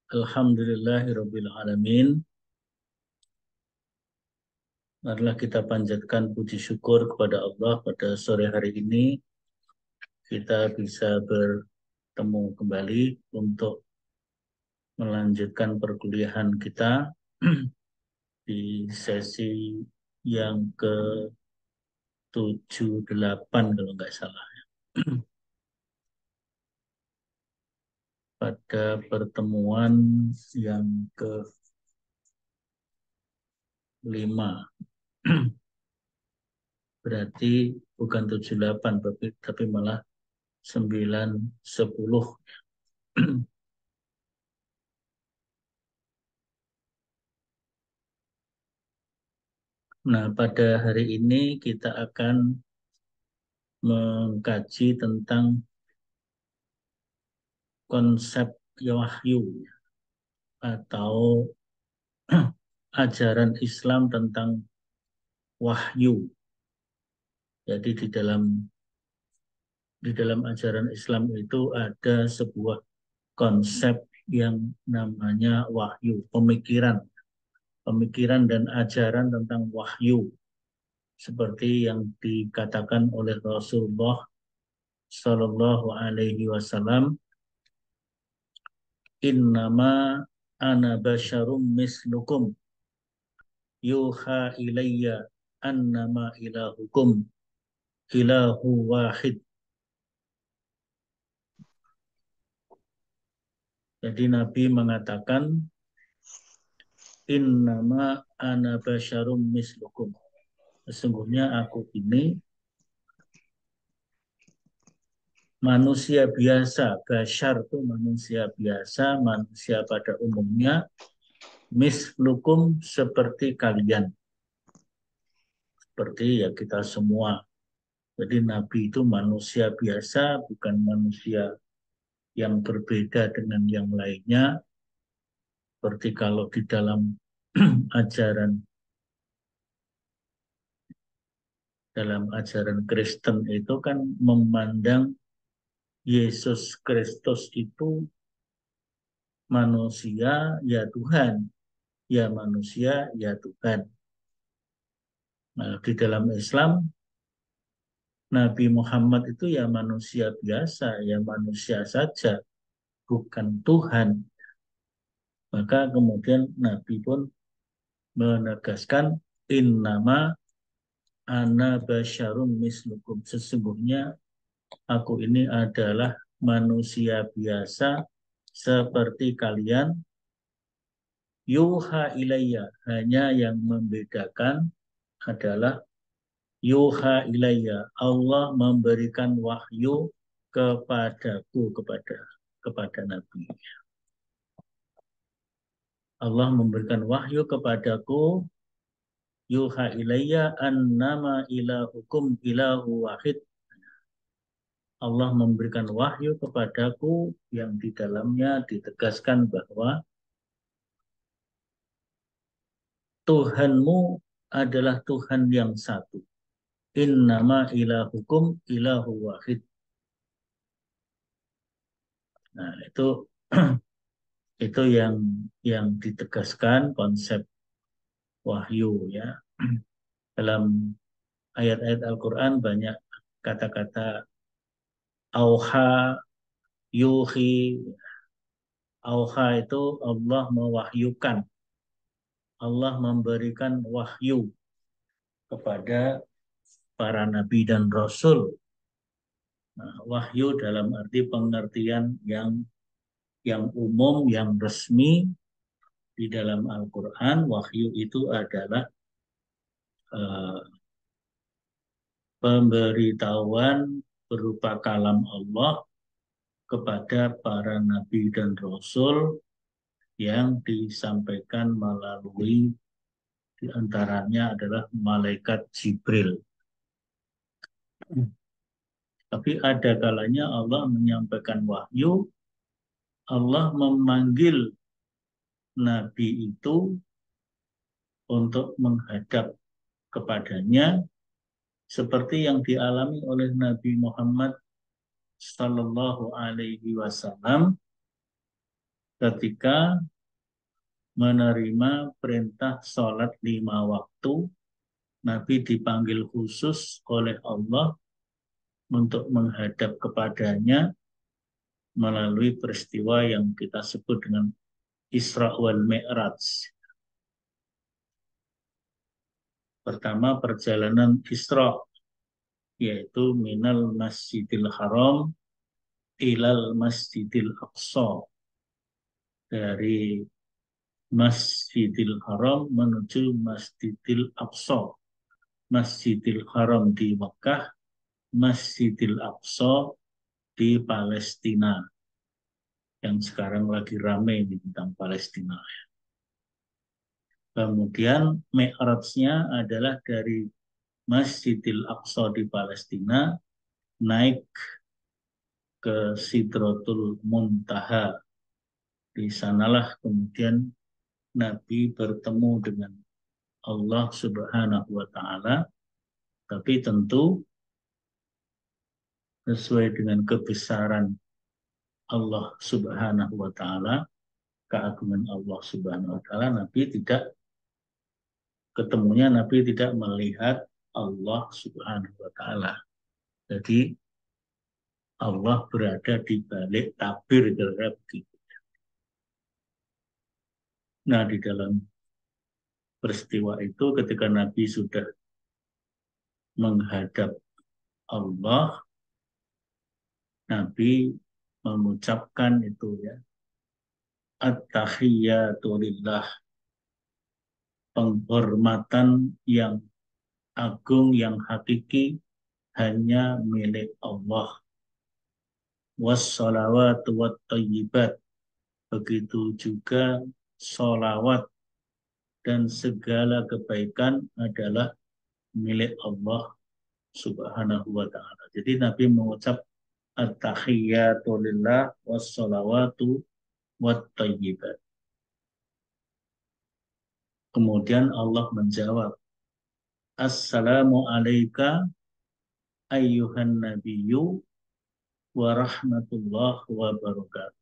Alhamdulillahirabbil alamin. Marilah kita panjatkan puji syukur kepada Allah pada sore hari ini kita bisa bertemu kembali untuk melanjutkan perkuliahan kita di sesi yang ke-78 kalau nggak salah. Pada pertemuan yang ke-5. Berarti bukan 78 tapi malah 9, 10. Nah, pada hari ini kita akan mengkaji tentang konsep wahyu atau ajaran Islam tentang wahyu. Jadi di dalam ajaran Islam itu ada sebuah konsep yang namanya wahyu, pemikiran dan ajaran tentang wahyu seperti yang dikatakan oleh Rasulullah Shallallahu Alaihi Wasallam, innama ana basyarum mislukum yuha ilayya annama ilahukum ilahu wahid. Jadi Nabi mengatakan innama ana basyarum mislukum. Sesungguhnya aku ini manusia biasa. Basyar itu manusia biasa, manusia pada umumnya. Mislukum seperti kalian. Seperti ya kita semua. Jadi Nabi itu manusia biasa, bukan manusia yang berbeda dengan yang lainnya. Seperti kalau di dalam ajaran Kristen itu kan memandang Yesus Kristus itu manusia ya Tuhan, ya manusia ya Tuhan. Nah, di dalam Islam Nabi Muhammad itu ya manusia biasa, ya manusia saja, bukan Tuhan. Maka kemudian Nabi pun menegaskan innama ana basyarum mislukum. Sesungguhnya aku ini adalah manusia biasa seperti kalian. Yuha ilayya, hanya yang membedakan adalah yuha ilayya, Allah memberikan wahyu kepadaku, kepada Nabi. Allah memberikan wahyu kepadaku, yuha ilayya annama ilahukum ilahu wahid. Allah memberikan wahyu kepadaku yang di dalamnya ditegaskan bahwa Tuhanmu adalah Tuhan yang satu. Innama ilahukum ilahu wahid. Nah, itu yang ditegaskan konsep wahyu ya. Dalam ayat-ayat Al-Qur'an banyak kata-kata auha, yuhi. Auha itu Allah mewahyukan. Allah memberikan wahyu kepada para nabi dan rasul. Nah, wahyu dalam arti pengertian yang umum, yang resmi di dalam Al-Quran. Wahyu itu adalah pemberitahuan berupa kalam Allah kepada para nabi dan rasul yang disampaikan melalui diantaranya adalah malaikat Jibril. Tapi ada kalanya Allah menyampaikan wahyu, Allah memanggil nabi itu untuk menghadap kepadanya seperti yang dialami oleh Nabi Muhammad Sallallahu Alaihi Wasallam ketika menerima perintah sholat 5 waktu, Nabi dipanggil khusus oleh Allah untuk menghadap kepadanya melalui peristiwa yang kita sebut dengan Isra wal Mi'raj. Pertama, perjalanan Isra, yaitu minal Masjidil Haram ilal Masjidil Aqsa, dari Masjidil Haram menuju Masjidil Aqsa. Masjidil Haram di Mekah, Masjidil Aqsa di Palestina, yang sekarang lagi ramai tentang Palestina. Kemudian Mi'rajnya adalah dari Masjidil Aqsa di Palestina naik ke Sidratul Muntaha. Di sanalah kemudian Nabi bertemu dengan Allah Subhanahu wa taala, tapi tentu sesuai dengan kebesaran Allah Subhanahu wa taala, keagungan Allah Subhanahu wa taala, Nabi tidak melihat Allah Subhanahu wa taala. Jadi Allah berada di balik tabir, kira-kira begitu. Nah, di dalam peristiwa itu ketika Nabi sudah menghadap Allah, Nabi mengucapkan itu ya, at-tahiyyatu lillah, penghormatan yang agung, yang hakiki hanya milik Allah. Wassalawatu wattayyibat, begitu juga sholawat dan segala kebaikan adalah milik Allah Subhanahu wa ta'ala. Jadi Nabi mengucap at-tahiyyatu lillah wassalawatu wattayyibat. Kemudian Allah menjawab, Assalamu alayka ayyuhan nabiyyu wa rahmatullah wa barakatuh.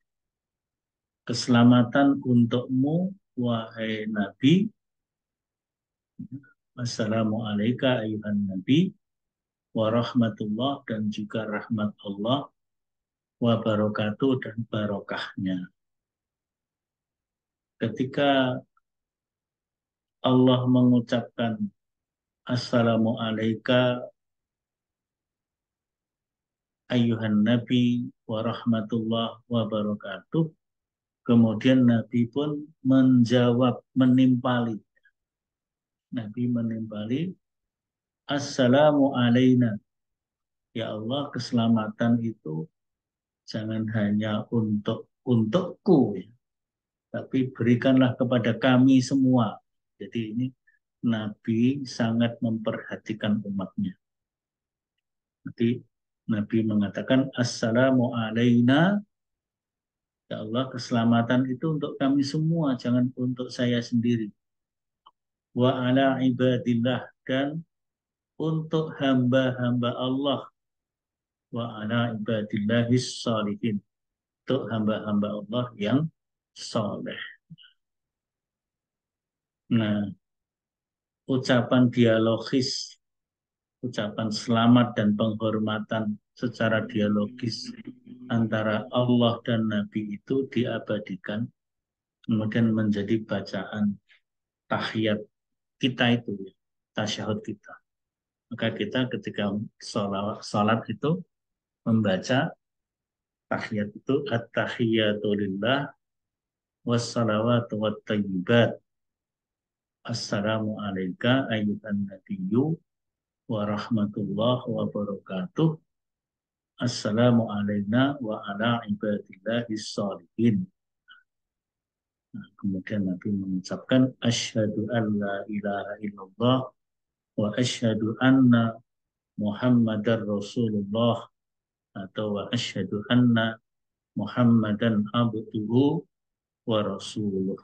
Keselamatan untukmu, wahai Nabi. Assalamu alayka ayyuhan nabi wa rahmatullah, dan juga rahmat Allah, wa barakatuh, dan barokahnya. Ketika Allah mengucapkan Assalamu alayka ayyuhan nabi wa rahmatullah wa barakatuh, kemudian Nabi pun menjawab, menimpali. Nabi menimpali, Assalamu alayna. Ya Allah, keselamatan itu jangan hanya untukku, ya, tapi berikanlah kepada kami semua. Jadi ini Nabi sangat memperhatikan umatnya. Jadi Nabi mengatakan, Assalamu alayna. Ya Allah, keselamatan itu untuk kami semua, jangan untuk saya sendiri. Wa ala ibadillah, dan untuk hamba-hamba Allah. Wa ala ibadillahis shalihin, untuk hamba-hamba Allah yang soleh. Nah, ucapan dialogis, ucapan selamat dan penghormatan secara dialogis antara Allah dan Nabi itu diabadikan, kemudian menjadi bacaan tahiyat kita itu, tasyahud kita. Maka kita ketika sholat itu membaca tahiyat itu, at-tahiyyatu lillah wassalawatu wattayyibat. Assalamu alayka ayyuhan nabiyyu wa rahmatullah wa barakatuh. Assalamu alayna wa ala ibadillahis shalihin. Nah, kemudian Nabi mengucapkan asyhadu an la ilaha illallah wa asyhadu anna Muhammadar Rasulullah, atau wa asyhadu anna Muhammadan abduhu wa rasuluh.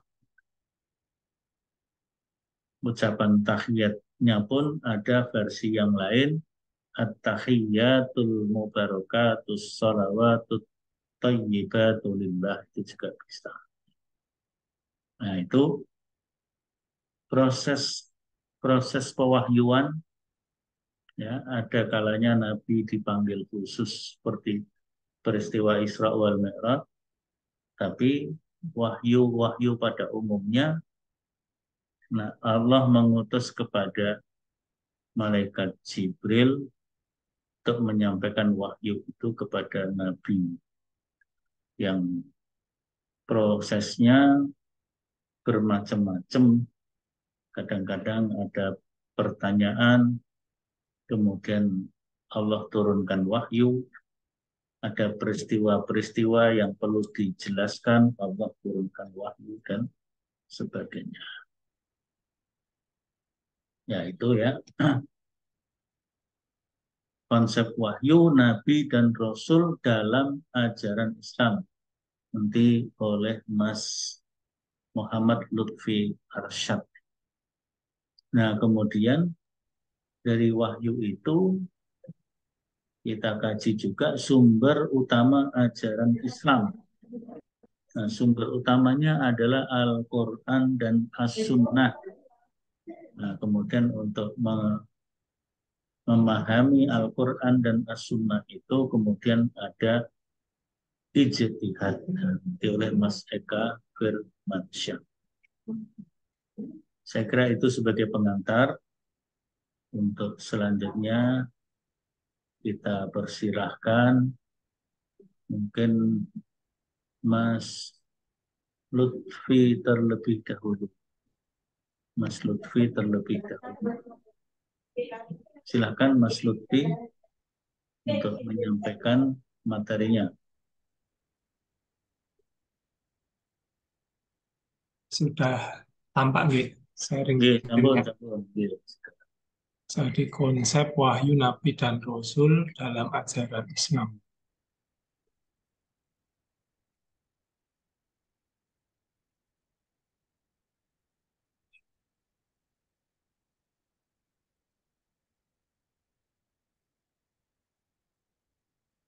Ucapan tahiyatnya pun ada versi yang lain, at-tahiyyatul mubarakatus salawatut thayyibatu lillah, itu juga bisa. Nah, itu proses proses pewahyuan, ya, ada kalanya Nabi dipanggil khusus seperti peristiwa Isra wal Mi'raj, tapi wahyu-wahyu pada umumnya, nah, Allah mengutus kepada malaikat Jibril untuk menyampaikan wahyu itu kepada Nabi, yang prosesnya bermacam-macam. Kadang-kadang ada pertanyaan, kemudian Allah turunkan wahyu, ada peristiwa-peristiwa yang perlu dijelaskan, Allah turunkan wahyu, dan sebagainya. Ya, itu ya konsep wahyu, nabi, dan rasul dalam ajaran Islam. Nanti oleh Mas Muhammad Lutfi Arsyad. Nah, kemudian dari wahyu itu kita kaji juga sumber utama ajaran Islam. Nah, sumber utamanya adalah Al-Quran dan As-Sunnah. Nah, kemudian untuk memahami Al-Quran dan As-Sunnah itu kemudian ada ijtihad oleh Mas Eka Firmansyah. Saya kira itu sebagai pengantar. Untuk selanjutnya kita persilahkan mungkin Mas Lutfi terlebih dahulu. Mas Lutfi terlebih dahulu. Silakan Mas Lutfi untuk menyampaikan materinya. Sudah tampak nggih sharing Oke, sampun, screen-nya. sampun. Jadi konsep wahyu Nabi dan Rasul dalam ajaran Islam.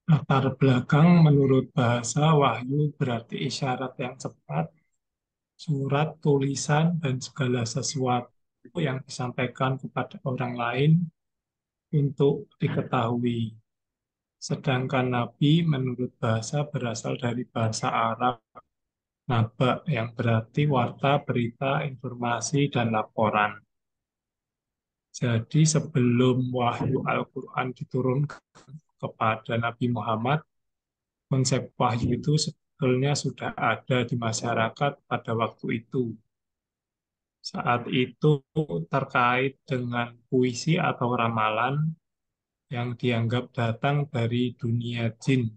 Latar belakang menurut bahasa wahyu berarti isyarat yang cepat, surat, tulisan, dan segala sesuatu yang disampaikan kepada orang lain untuk diketahui. Sedangkan Nabi menurut bahasa berasal dari bahasa Arab, naba, yang berarti warta, berita, informasi, dan laporan. Jadi sebelum wahyu Al-Quran diturunkan kepada Nabi Muhammad, konsep wahyu itu sebetulnya sudah ada di masyarakat pada waktu itu. Saat itu terkait dengan puisi atau ramalan yang dianggap datang dari dunia jin.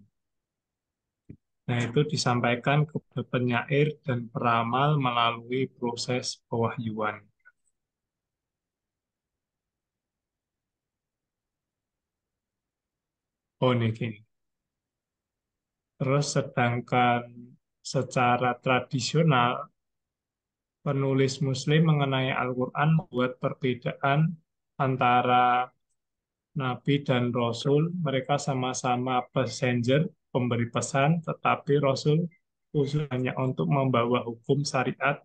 Nah, itu disampaikan kepada penyair dan peramal melalui proses pewahyuan. Oh, ini gini. Terus sedangkan secara tradisional, penulis Muslim mengenai Al-Quran membuat perbedaan antara Nabi dan Rasul. Mereka sama-sama passenger, pemberi pesan, tetapi Rasul khusus hanya untuk membawa hukum syariat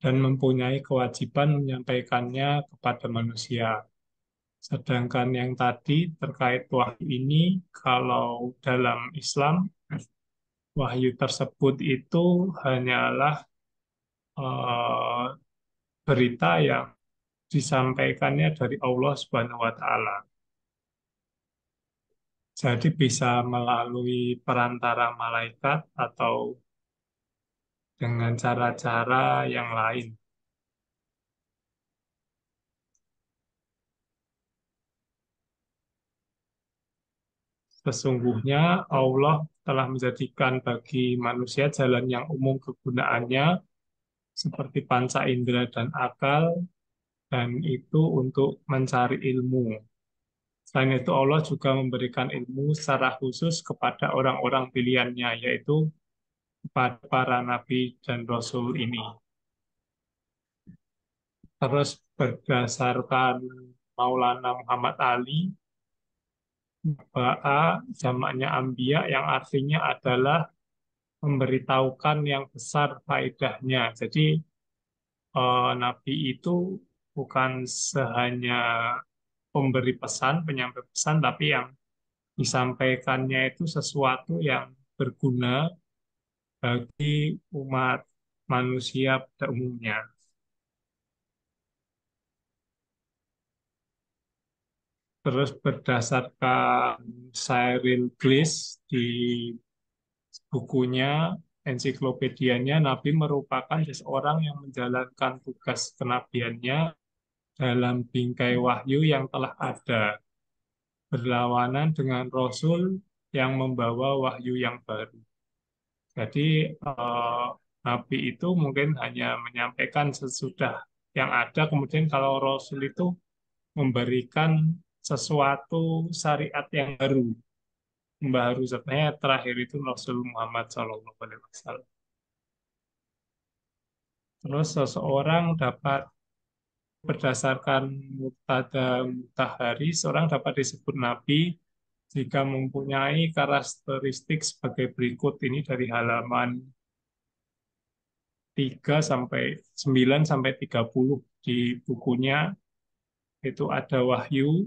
dan mempunyai kewajiban menyampaikannya kepada manusia. Sedangkan yang tadi terkait wahyu ini, kalau dalam Islam, wahyu tersebut itu hanyalah eh, berita yang disampaikannya dari Allah Subhanahu wa Ta'ala. Jadi bisa melalui perantara malaikat atau dengan cara-cara yang lain. Sesungguhnya Allah telah menjadikan bagi manusia jalan yang umum kegunaannya seperti panca indera dan akal, dan itu untuk mencari ilmu. Selain itu Allah juga memberikan ilmu secara khusus kepada orang-orang pilihannya, yaitu kepada para nabi dan rasul ini. Terus berdasarkan Maulana Muhammad Ali, Ba'a jamaknya Ambiya yang artinya adalah memberitahukan yang besar faedahnya. Jadi Nabi itu bukan sehanya pemberi pesan, penyampai pesan, tapi yang disampaikannya itu sesuatu yang berguna bagi umat manusia pada umumnya. Terus berdasarkan Cyril Bliss di bukunya, ensiklopedianya, Nabi merupakan seseorang yang menjalankan tugas kenabiannya dalam bingkai wahyu yang telah ada, berlawanan dengan Rasul yang membawa wahyu yang baru. Jadi Nabi itu mungkin hanya menyampaikan sesudah yang ada, kemudian kalau Rasul itu memberikan sesuatu syariat yang baru, baru sebenarnya terakhir itu Rasul Muhammad SAW. Terus seseorang dapat berdasarkan Muqtada Mutahari, seorang dapat disebut nabi jika mempunyai karakteristik sebagai berikut. Ini dari halaman 3 sampai 9 sampai 30 di bukunya. Itu ada wahyu.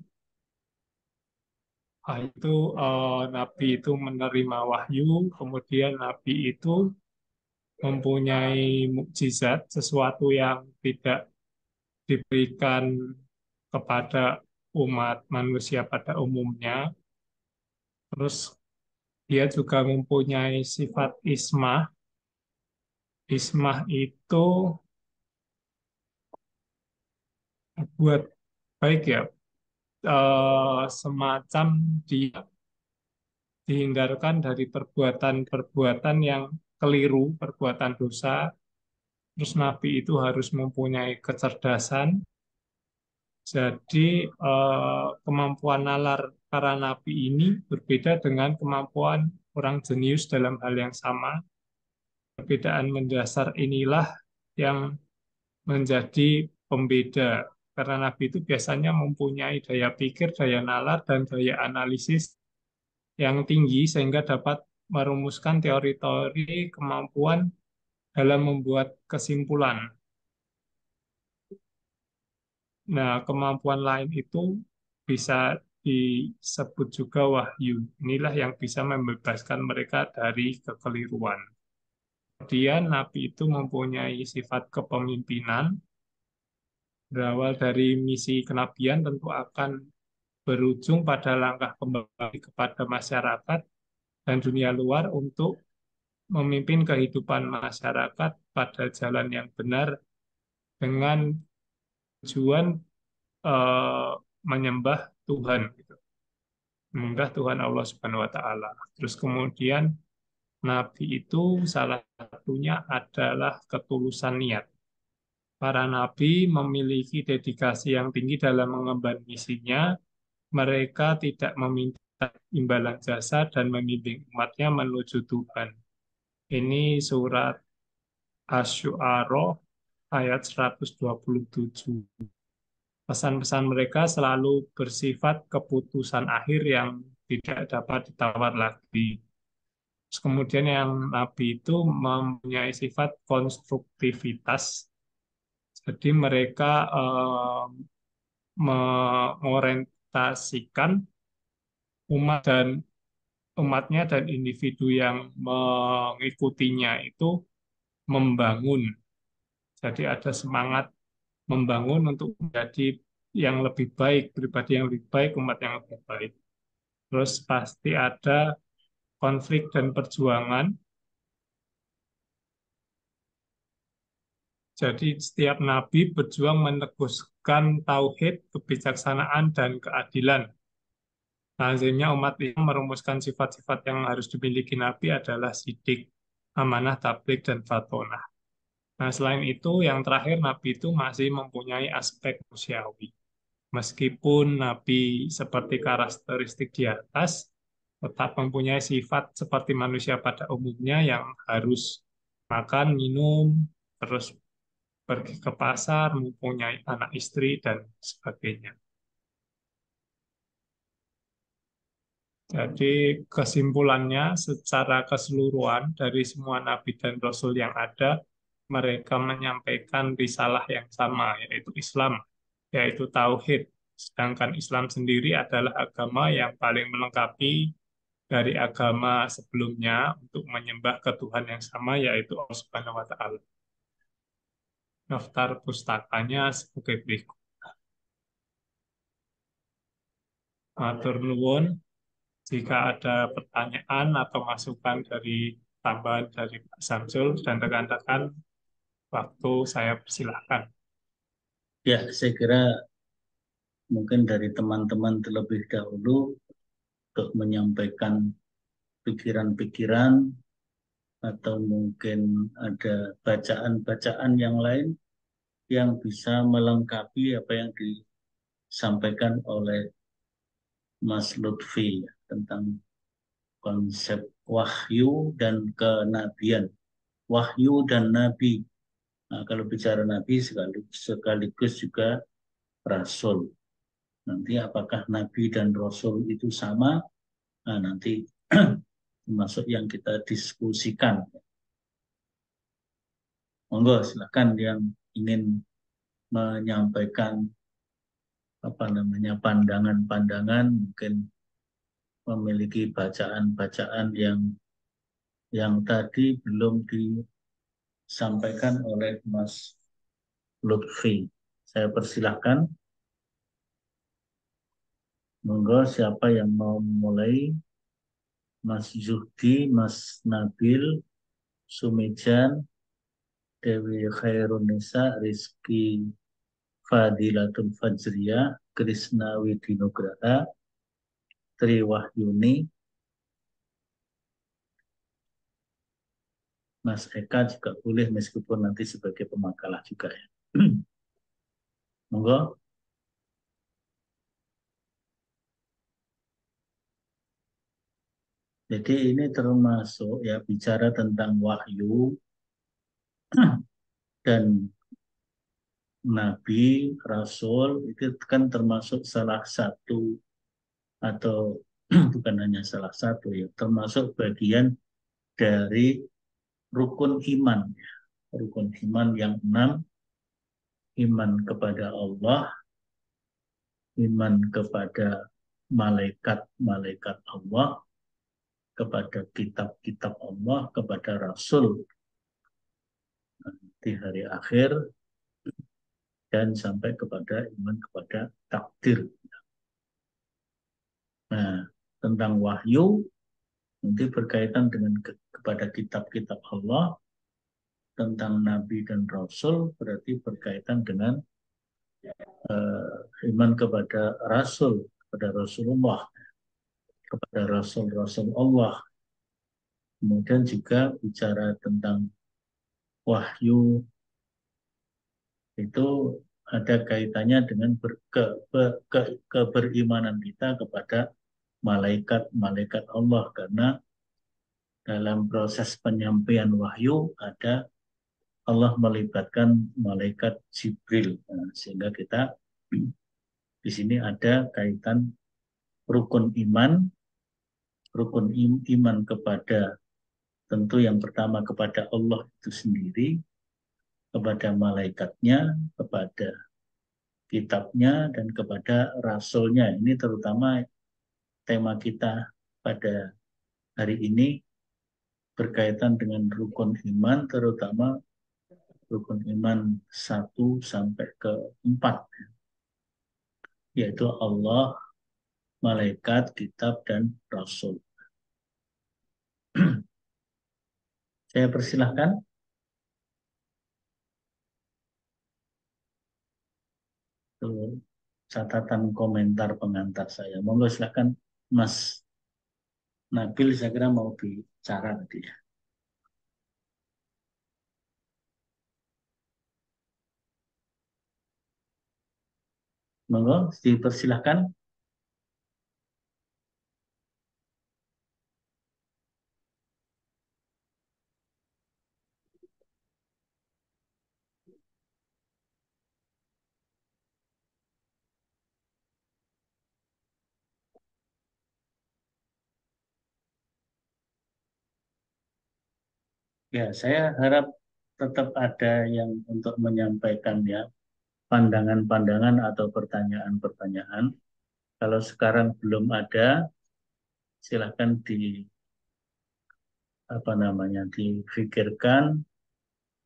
Itu nabi itu menerima wahyu, kemudian nabi itu mempunyai mukjizat, sesuatu yang tidak diberikan kepada umat manusia pada umumnya. Terus dia juga mempunyai sifat ismah. Ismah itu buat baik ya, semacam dia dihindarkan dari perbuatan-perbuatan yang keliru, perbuatan dosa. Terus Nabi itu harus mempunyai kecerdasan. Jadi kemampuan nalar para nabi ini berbeda dengan kemampuan orang jenius dalam hal yang sama. Perbedaan mendasar inilah yang menjadi pembeda. Karena nabi itu biasanya mempunyai daya pikir, daya nalar, dan daya analisis yang tinggi sehingga dapat merumuskan teori-teori kemampuan dalam membuat kesimpulan. Nah, kemampuan lain itu bisa disebut juga wahyu. Inilah yang bisa membebaskan mereka dari kekeliruan. Kemudian Nabi itu mempunyai sifat kepemimpinan, berawal dari misi kenabian tentu akan berujung pada langkah kembali kepada masyarakat dan dunia luar untuk memimpin kehidupan masyarakat pada jalan yang benar dengan tujuan eh, menyembah Tuhan, gitu. Menyembah Tuhan Allah Subhanahu wa taala. Terus kemudian nabi itu salah satunya adalah ketulusan niat. Para nabi memiliki dedikasi yang tinggi dalam mengemban misinya. Mereka tidak meminta imbalan jasa dan membimbing umatnya menuju Tuhan. Ini surat Asy-Syu'ara ayat 127. Pesan-pesan mereka selalu bersifat keputusan akhir yang tidak dapat ditawar lagi. Terus kemudian yang Nabi itu mempunyai sifat konstruktivitas. Jadi mereka mengorientasikan umat dan umatnya dan individu yang mengikutinya itu membangun. Jadi ada semangat membangun untuk menjadi yang lebih baik, pribadi yang lebih baik, umat yang lebih baik. Terus pasti ada konflik dan perjuangan. Jadi setiap nabi berjuang meneguhkan tauhid, kebijaksanaan, dan keadilan. Lazimnya umat Islam merumuskan sifat-sifat yang harus dimiliki nabi adalah sidik, amanah, tabligh, dan fatonah. Nah, selain itu, yang terakhir, nabi itu masih mempunyai aspek manusiawi. Meskipun nabi seperti karakteristik di atas, tetap mempunyai sifat seperti manusia pada umumnya yang harus makan, minum, terus pergi ke pasar, mempunyai anak istri, dan sebagainya. Jadi kesimpulannya secara keseluruhan dari semua nabi dan rasul yang ada, mereka menyampaikan risalah yang sama, yaitu Islam, yaitu tauhid. Sedangkan Islam sendiri adalah agama yang paling melengkapi dari agama sebelumnya untuk menyembah ke Tuhan yang sama, yaitu Allah Subhanahu wa Ta'ala. Daftar pustakanya sebagai berikut. Matur nuwun. Jika ada pertanyaan atau masukan dari tambahan dari Pak Samsul dan rekan-rekan, waktu saya persilahkan. Ya, saya kira mungkin dari teman-teman terlebih dahulu untuk menyampaikan pikiran-pikiran atau mungkin ada bacaan-bacaan yang lain yang bisa melengkapi apa yang disampaikan oleh Mas Lutfi ya, tentang konsep wahyu dan kenabian. Wahyu dan nabi. Nah, kalau bicara nabi sekaligus juga rasul. Nanti apakah nabi dan rasul itu sama? Nah, nanti termasuk yang kita diskusikan. Monggo silakan yang ingin menyampaikan apa namanya pandangan-pandangan, mungkin memiliki bacaan-bacaan yang tadi belum disampaikan oleh Mas Lutfi. Saya persilahkan. Monggo siapa yang mau mulai? Mas Zuhdi, Mas Nabil, Sumijan, Dewi Khairunisa, Rizky Fadilatul Fajriyah, Krisna Widinugraha, Tri Wahyuni, Mas Eka juga boleh meskipun nanti sebagai pemakalah juga ya. Monggo. Jadi ini termasuk ya bicara tentang wahyu dan nabi, rasul itu kan termasuk salah satu atau bukan hanya salah satu ya, termasuk bagian dari rukun iman. Rukun iman yang 6, iman kepada Allah, iman kepada malaikat-malaikat Allah, kepada kitab-kitab Allah, kepada Rasul di hari akhir, dan sampai kepada iman kepada takdir. Nah, tentang wahyu nanti berkaitan dengan kepada kitab-kitab Allah, tentang Nabi dan Rasul berarti berkaitan dengan iman kepada Rasul, kepada Rasulullah, kepada Rasul-Rasul Allah. Kemudian juga bicara tentang wahyu itu ada kaitannya dengan keberimanan kita kepada malaikat-malaikat Allah karena dalam proses penyampaian wahyu ada Allah melibatkan malaikat Jibril. Nah, sehingga kita di sini ada kaitan rukun iman, iman kepada tentu yang pertama kepada Allah itu sendiri, kepada malaikatnya, kepada kitabnya, dan kepada rasulnya. Ini terutama tema kita pada hari ini berkaitan dengan rukun iman, terutama rukun iman 1 sampai ke 4, yaitu Allah, malaikat, kitab, dan rasul. Saya persilahkan. Catatan komentar pengantar saya. Monggo silakan Mas Nabil, saya kira mau bicara tadi ya. Monggo dipersilahkan. Ya, saya harap tetap ada yang untuk menyampaikan ya pandangan-pandangan atau pertanyaan-pertanyaan. Kalau sekarang belum ada, silahkan apa namanya difikirkan,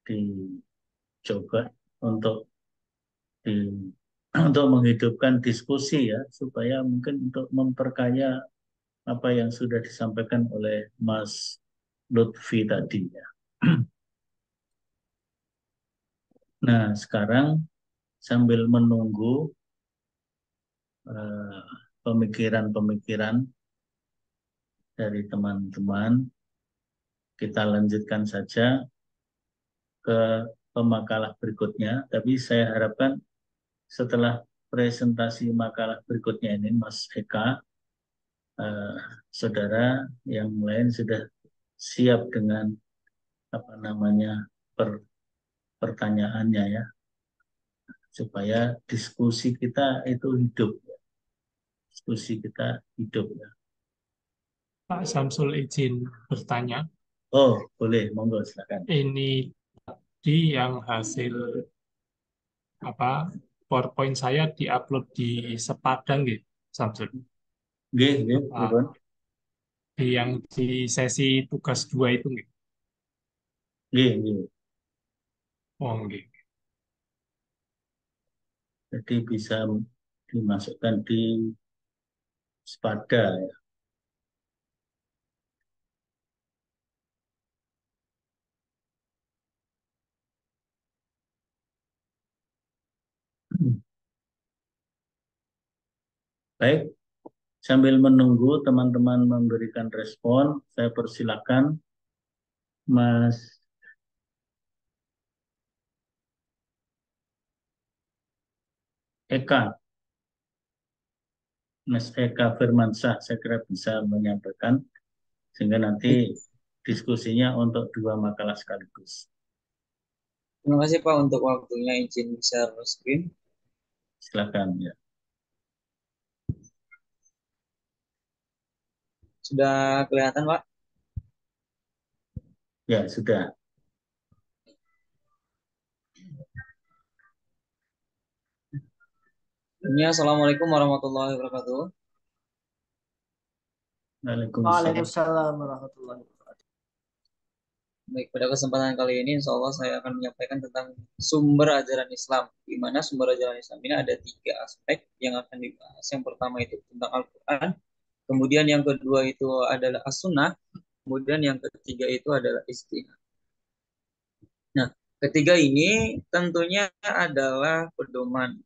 dicoba untuk di untuk menghidupkan diskusi ya supaya mungkin untuk memperkaya apa yang sudah disampaikan oleh Mas Lutfi tadi ya. Nah, sekarang sambil menunggu eh, pemikiran-pemikiran dari teman-teman, kita lanjutkan saja ke pemakalah berikutnya. Tapi saya harapkan setelah presentasi makalah berikutnya ini, Mas Eka, eh, saudara yang lain sudah siap dengan apa namanya pertanyaannya ya, supaya diskusi kita itu hidup, diskusi kita hidup ya. Pak Samsul izin bertanya, Oh, boleh, monggo silakan. ini di yang hasil apa PowerPoint saya diupload di Sepadang gitu, Samsul. Nggih, nggih, Apa pripun? di yang di sesi tugas 2 itu gitu. Nggih, nggih. Oh, gitu. Jadi bisa dimasukkan di Spada ya. Baik, sambil menunggu teman-teman memberikan respon, saya persilakan Mas Eka, Mas Eka Firmansyah, saya kira bisa menyampaikan sehingga nanti diskusinya untuk dua makalah sekaligus. Terima kasih Pak untuk waktunya, izin share screen. Silakan ya. Sudah kelihatan Pak? Ya, sudah. Ini Assalamualaikum warahmatullahi wabarakatuh. Waalaikumsalam. Waalaikumsalam warahmatullahi wabarakatuh. Baik, pada kesempatan kali ini insya Allah saya akan menyampaikan tentang sumber ajaran Islam. Di mana sumber ajaran Islam ini ada 3 aspek yang akan dibahas. Yang pertama itu tentang Al-Quran, kemudian yang kedua itu adalah As-Sunnah, kemudian yang ketiga itu adalah Istihad. Nah, ketiga ini tentunya adalah pedoman,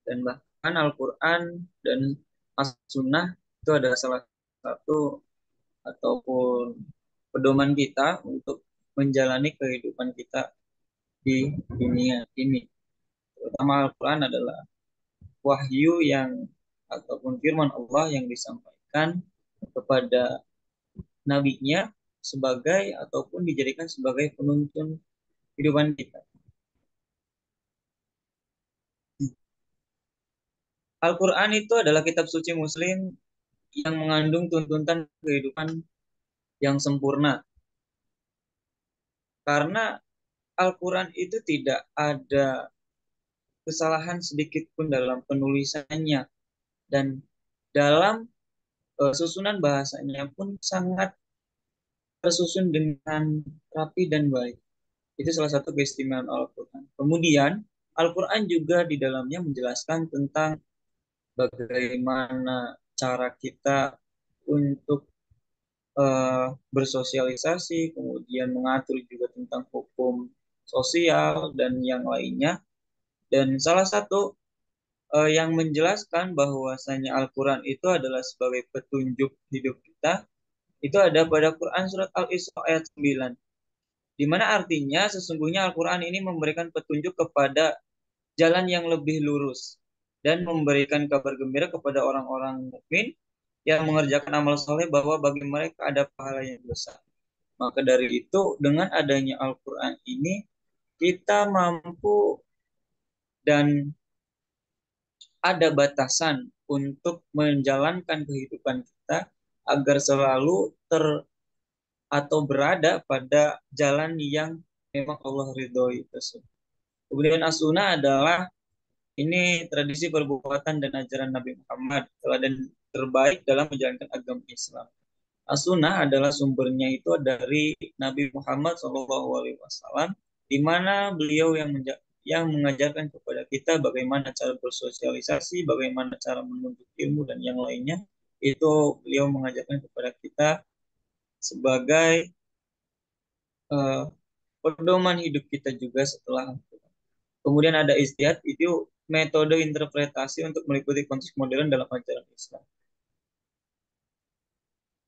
dan bahkan Al-Quran dan As-Sunnah itu adalah salah satu ataupun pedoman kita untuk menjalani kehidupan kita di dunia ini. Terutama Al-Quran adalah wahyu yang ataupun firman Allah yang disampaikan kepada nabinya sebagai ataupun dijadikan sebagai penuntun kehidupan kita. Al-Quran itu adalah kitab suci Muslim yang mengandung tuntutan kehidupan yang sempurna. Karena Al-Quran itu tidak ada kesalahan sedikit pun dalam penulisannya, dan dalam susunan bahasanya pun sangat tersusun dengan rapi dan baik. Itu salah satu keistimewaan Al-Quran. Kemudian Al-Quran juga di dalamnya menjelaskan tentang bagaimana cara kita untuk bersosialisasi, kemudian mengatur juga tentang hukum sosial dan yang lainnya. Dan salah satu yang menjelaskan bahwasanya Al-Quran itu adalah sebagai petunjuk hidup kita, itu ada pada Quran surat Al-Isra ayat 9. Di mana artinya sesungguhnya Al-Quran ini memberikan petunjuk kepada jalan yang lebih lurus dan memberikan kabar gembira kepada orang-orang mukmin yang mengerjakan amal soleh bahwa bagi mereka ada pahala yang besar. Maka dari itu dengan adanya Al-Quran ini kita mampu dan ada batasan untuk menjalankan kehidupan kita agar selalu atau berada pada jalan yang memang Allah ridhoi tersebut. Kemudian as-sunnah adalah ini tradisi perbuatan dan ajaran Nabi Muhammad, teladan terbaik dalam menjalankan agama Islam. As-sunnah adalah sumbernya itu dari Nabi Muhammad SAW, di mana beliau yang mengajarkan kepada kita bagaimana cara bersosialisasi, bagaimana cara menuntut ilmu dan yang lainnya. Itu beliau mengajarkan kepada kita sebagai pedoman hidup kita juga setelah. Kemudian ada ijtihad, itu metode interpretasi untuk meliputi konteks modern dalam ajaran Islam.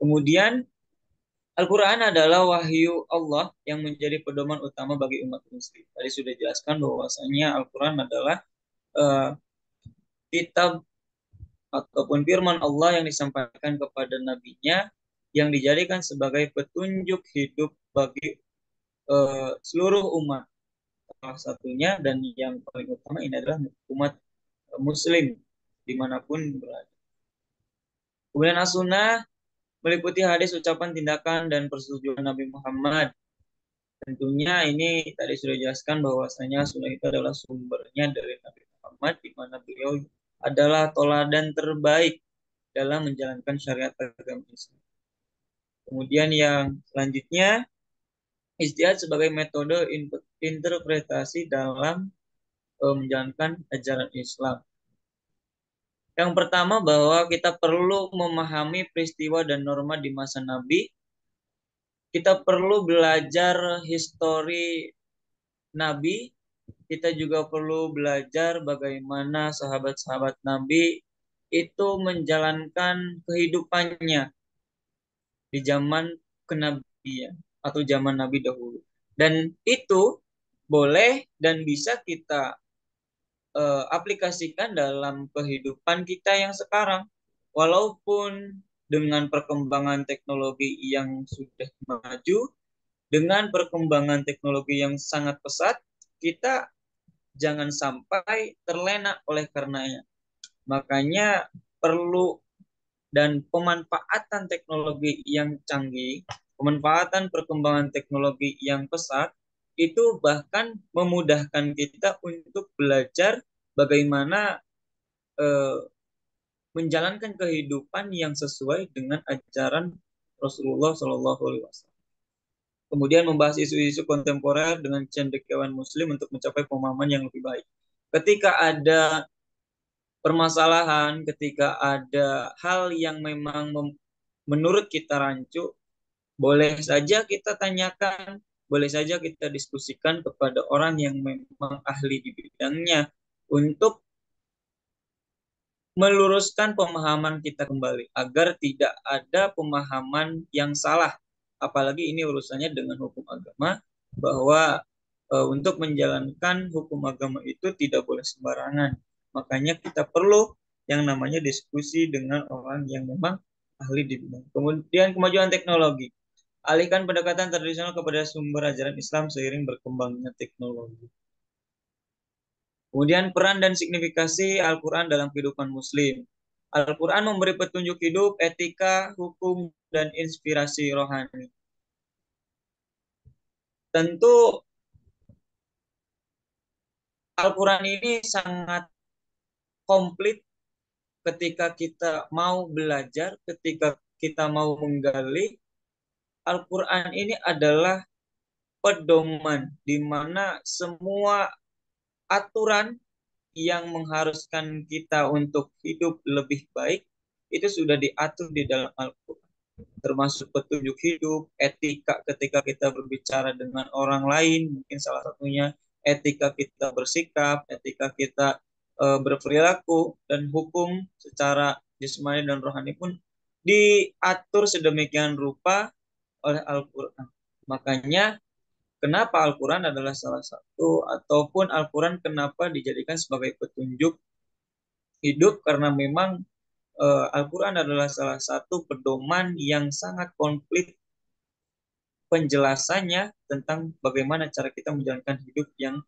Kemudian Al-Quran adalah wahyu Allah yang menjadi pedoman utama bagi umat muslim. Tadi sudah jelaskan bahwasanya Al-Quran adalah kitab ataupun firman Allah yang disampaikan kepada nabinya yang dijadikan sebagai petunjuk hidup bagi seluruh umat. Salah satunya dan yang paling utama ini adalah umat muslim dimanapun berada. Kemudian as-sunnah meliputi hadis, ucapan, tindakan, dan persetujuan Nabi Muhammad. Tentunya ini tadi sudah dijelaskan bahwasanya sunnah itu adalah sumbernya dari Nabi Muhammad, di mana beliau adalah teladan terbaik dalam menjalankan syariat agama Islam. Kemudian yang selanjutnya, ijtihad sebagai metode interpretasi dalam menjalankan ajaran Islam. Yang pertama bahwa kita perlu memahami peristiwa dan norma di masa Nabi. Kita perlu belajar histori Nabi. Kita juga perlu belajar bagaimana sahabat-sahabat Nabi itu menjalankan kehidupannya di zaman kenabian atau zaman Nabi dahulu. Dan itu boleh dan bisa kita aplikasikan dalam kehidupan kita yang sekarang. Walaupun dengan perkembangan teknologi yang sudah maju, dengan perkembangan teknologi yang sangat pesat, kita jangan sampai terlena oleh karenanya. Makanya perlu dan pemanfaatan teknologi yang canggih, pemanfaatan perkembangan teknologi yang pesat, itu bahkan memudahkan kita untuk belajar bagaimana menjalankan kehidupan yang sesuai dengan ajaran Rasulullah SAW. Kemudian membahas isu-isu kontemporer dengan cendekiawan Muslim untuk mencapai pemahaman yang lebih baik. Ketika ada permasalahan, ketika ada hal yang memang menurut kita rancu, boleh saja kita tanyakan, boleh saja kita diskusikan kepada orang yang memang ahli di bidangnya untuk meluruskan pemahaman kita kembali agar tidak ada pemahaman yang salah. Apalagi ini urusannya dengan hukum agama, bahwa untuk menjalankan hukum agama itu tidak boleh sembarangan. Makanya kita perlu yang namanya diskusi dengan orang yang memang ahli di bidang. Kemudian kemajuan teknologi. Alihkan pendekatan tradisional kepada sumber ajaran Islam seiring berkembangnya teknologi. Kemudian peran dan signifikasi Al-Quran dalam kehidupan Muslim. Al-Quran memberi petunjuk hidup, etika, hukum, dan inspirasi rohani. Tentu Al-Quran ini sangat komplit ketika kita mau belajar, ketika kita mau menggali. Al-Quran ini adalah pedoman di mana semua aturan yang mengharuskan kita untuk hidup lebih baik itu sudah diatur di dalam Al-Quran, termasuk petunjuk hidup, etika ketika kita berbicara dengan orang lain, mungkin salah satunya etika kita bersikap, etika kita berperilaku, dan hukum secara jasmani dan rohani pun diatur sedemikian rupa oleh Al-Quran. Makanya kenapa Al-Quran adalah salah satu, ataupun Al-Quran kenapa dijadikan sebagai petunjuk hidup, karena memang Al-Quran adalah salah satu pedoman yang sangat komplit penjelasannya tentang bagaimana cara kita menjalankan hidup yang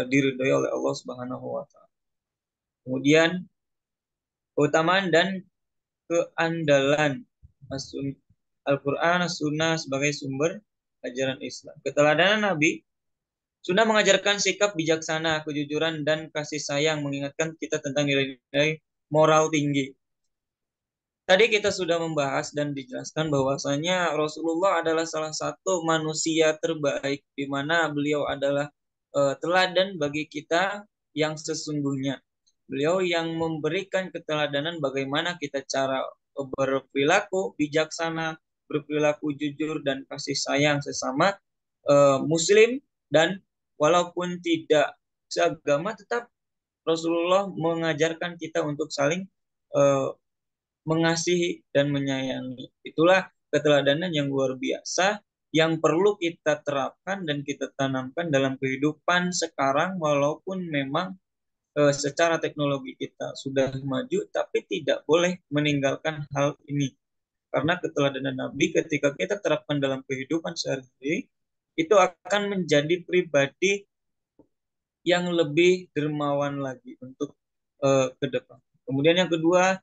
diridhoi oleh Allah Subhanahu wa taala. Kemudian keutamaan dan keandalan Al-Quran, Sunnah sebagai sumber ajaran Islam. Keteladanan Nabi, Sunnah mengajarkan sikap bijaksana, kejujuran, dan kasih sayang, mengingatkan kita tentang nilai-nilai moral tinggi. Tadi kita sudah membahas dan dijelaskan bahwasanya Rasulullah adalah salah satu manusia terbaik, di mana beliau adalah teladan bagi kita yang sesungguhnya. Beliau yang memberikan keteladanan bagaimana kita cara berperilaku bijaksana, berperilaku jujur, dan kasih sayang sesama Muslim, dan walaupun tidak seagama, tetap Rasulullah mengajarkan kita untuk saling mengasihi dan menyayangi. Itulah keteladanan yang luar biasa yang perlu kita terapkan dan kita tanamkan dalam kehidupan sekarang, walaupun memang secara teknologi kita sudah maju, tapi tidak boleh meninggalkan hal ini. Karena keteladanan Nabi ketika kita terapkan dalam kehidupan sehari-hari, itu akan menjadi pribadi yang lebih dermawan lagi untuk ke depan. Kemudian yang kedua,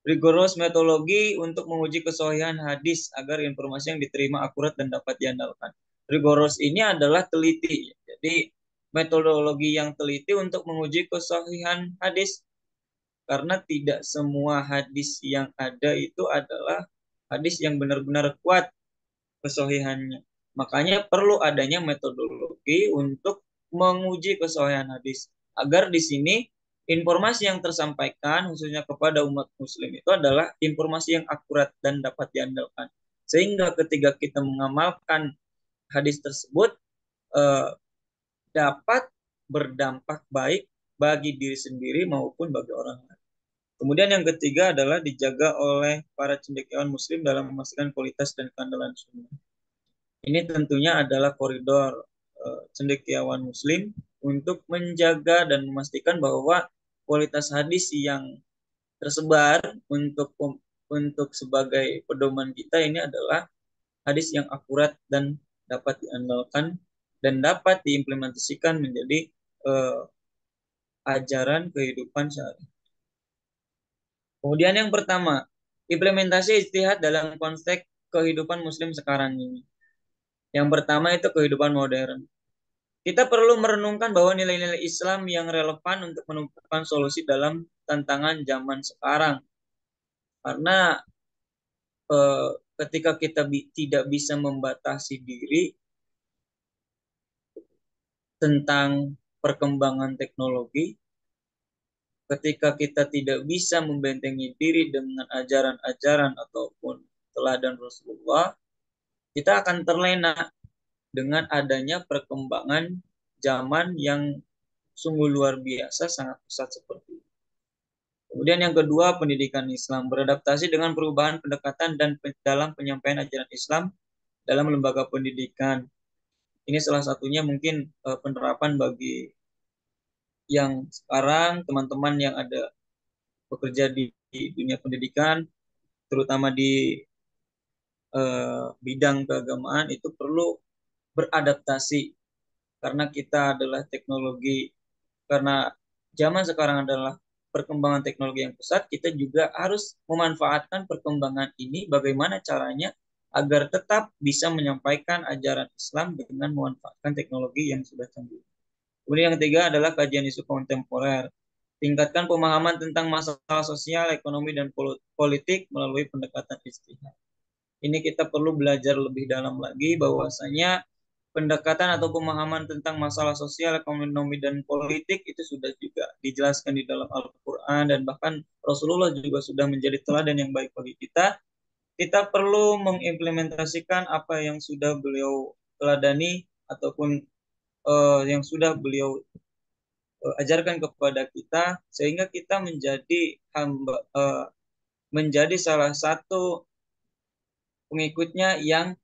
rigorous metodologi untuk menguji kesahihan hadis agar informasi yang diterima akurat dan dapat diandalkan. Rigorous ini adalah teliti. Jadi metodologi yang teliti untuk menguji kesahihan hadis. Karena tidak semua hadis yang ada itu adalah hadis yang benar-benar kuat kesahihannya. Makanya perlu adanya metodologi untuk menguji kesahihan hadis. Agar di sini informasi yang tersampaikan khususnya kepada umat muslim itu adalah informasi yang akurat dan dapat diandalkan. Sehingga ketika kita mengamalkan hadis tersebut dapat berdampak baik bagi diri sendiri maupun bagi orang lain. Kemudian yang ketiga adalah dijaga oleh para cendekiawan muslim dalam memastikan kualitas dan keandalan sunnah. Ini tentunya adalah koridor cendekiawan muslim untuk menjaga dan memastikan bahwa kualitas hadis yang tersebar untuk sebagai pedoman kita ini adalah hadis yang akurat dan dapat diandalkan dan dapat diimplementasikan menjadi ajaran kehidupan sehari. Kemudian yang pertama, implementasi ijtihad dalam konteks kehidupan muslim sekarang ini. Yang pertama itu kehidupan modern. Kita perlu merenungkan bahwa nilai-nilai Islam yang relevan untuk menemukan solusi dalam tantangan zaman sekarang. Karena ketika kita tidak bisa membatasi diri tentang perkembangan teknologi, ketika kita tidak bisa membentengi diri dengan ajaran-ajaran ataupun teladan Rasulullah, kita akan terlena dengan adanya perkembangan zaman yang sungguh luar biasa, sangat pesat seperti itu. Kemudian yang kedua, pendidikan Islam. Beradaptasi dengan perubahan pendekatan dan dalam penyampaian ajaran Islam dalam lembaga pendidikan. Ini salah satunya mungkin penerapan bagi yang sekarang, teman-teman yang ada bekerja di dunia pendidikan, terutama di bidang keagamaan, itu perlu beradaptasi karena kita adalah teknologi, karena zaman sekarang adalah perkembangan teknologi yang pesat, kita juga harus memanfaatkan perkembangan ini bagaimana caranya agar tetap bisa menyampaikan ajaran Islam dengan memanfaatkan teknologi yang sudah canggih. Kemudian yang ketiga adalah kajian isu kontemporer. Tingkatkan pemahaman tentang masalah sosial, ekonomi, dan politik melalui pendekatan ijtihad. Ini kita perlu belajar lebih dalam lagi bahwasanya pendekatan atau pemahaman tentang masalah sosial, ekonomi, dan politik itu sudah juga dijelaskan di dalam Al-Quran, dan bahkan Rasulullah juga sudah menjadi teladan yang baik bagi kita. Kita perlu mengimplementasikan apa yang sudah beliau teladani ataupun yang sudah beliau ajarkan kepada kita, sehingga kita menjadi menjadi salah satu pengikutnya yang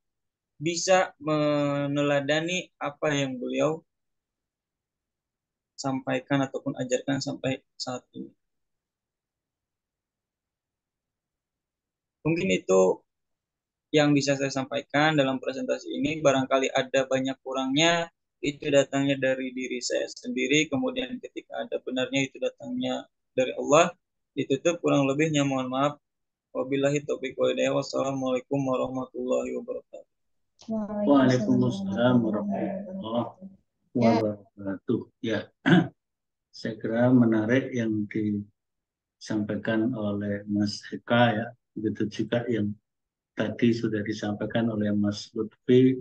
bisa meneladani apa yang beliau sampaikan ataupun ajarkan sampai saat ini. Mungkin itu yang bisa saya sampaikan dalam presentasi ini. Barangkali ada banyak kurangnya, itu datangnya dari diri saya sendiri. Kemudian ketika ada benarnya, itu datangnya dari Allah. Ditutup kurang lebihnya, mohon maaf. Wabillahi taufiq wal hidayah. Wassalamualaikum warahmatullahi wabarakatuh. Waalaikumsalam warahmatullahi wabarakatuh. Ya, saya kira menarik yang disampaikan oleh Mas Eka ya. Begitu juga yang tadi sudah disampaikan oleh Mas Lutfi,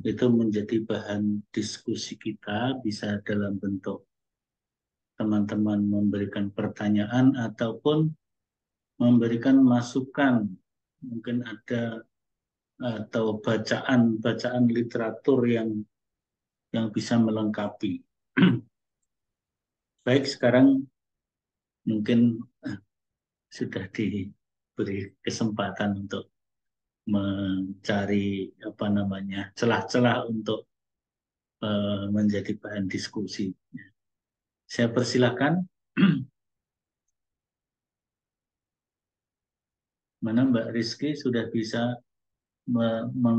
itu menjadi bahan diskusi kita, bisa dalam bentuk teman-teman memberikan pertanyaan ataupun memberikan masukan. Mungkin ada atau bacaan literatur yang bisa melengkapi. Baik, sekarang mungkin sudah diberi kesempatan untuk mencari celah-celah untuk menjadi bahan diskusi. Saya persilahkan. Mana Mbak Rizky sudah bisa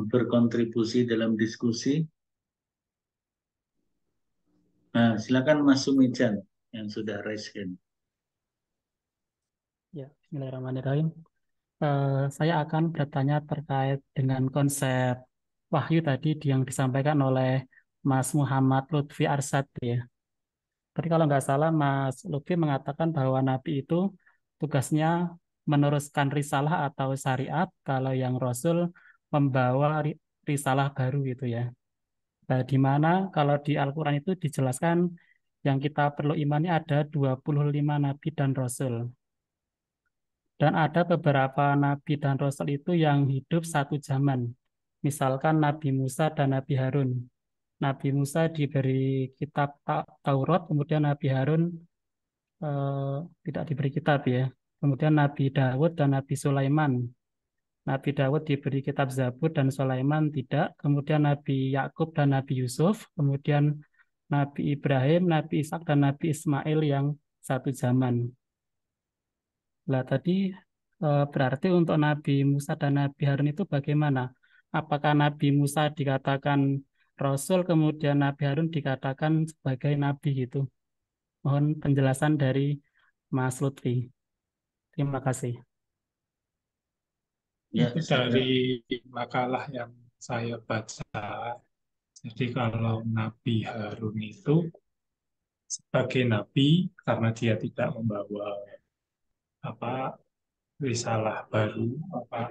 berkontribusi dalam diskusi? Nah, silakan Mas Sumijan yang sudah raise hand. Ya, bismillahirrahmanirrahim. Saya akan bertanya terkait dengan konsep wahyu tadi yang disampaikan oleh Mas Muhammad Lutfi Arsad ya. Tadi kalau nggak salah Mas Lutfi mengatakan bahwa Nabi itu tugasnya meneruskan risalah atau syariat, kalau yang Rasul membawa risalah baru gitu ya. Nah, di mana kalau di Al-Quran itu dijelaskan yang kita perlu imani ada 25 Nabi dan Rasul. Dan ada beberapa nabi dan rasul itu yang hidup satu zaman. Misalkan Nabi Musa dan Nabi Harun. Nabi Musa diberi kitab Taurat, kemudian Nabi Harun tidak diberi kitab ya. Kemudian Nabi Dawud dan Nabi Sulaiman. Nabi Dawud diberi kitab Zabur dan Sulaiman tidak. Kemudian Nabi Yakub dan Nabi Yusuf. Kemudian Nabi Ibrahim, Nabi Ishak dan Nabi Ismail yang satu zaman. Lah tadi berarti untuk Nabi Musa dan Nabi Harun itu bagaimana? Apakah Nabi Musa dikatakan Rasul, kemudian Nabi Harun dikatakan sebagai Nabi gitu? Mohon penjelasan dari Mas Lutfi. Terima kasih. Ya, Itu dari makalah yang saya baca. Jadi kalau Nabi Harun itu sebagai nabi karena dia tidak membawa risalah baru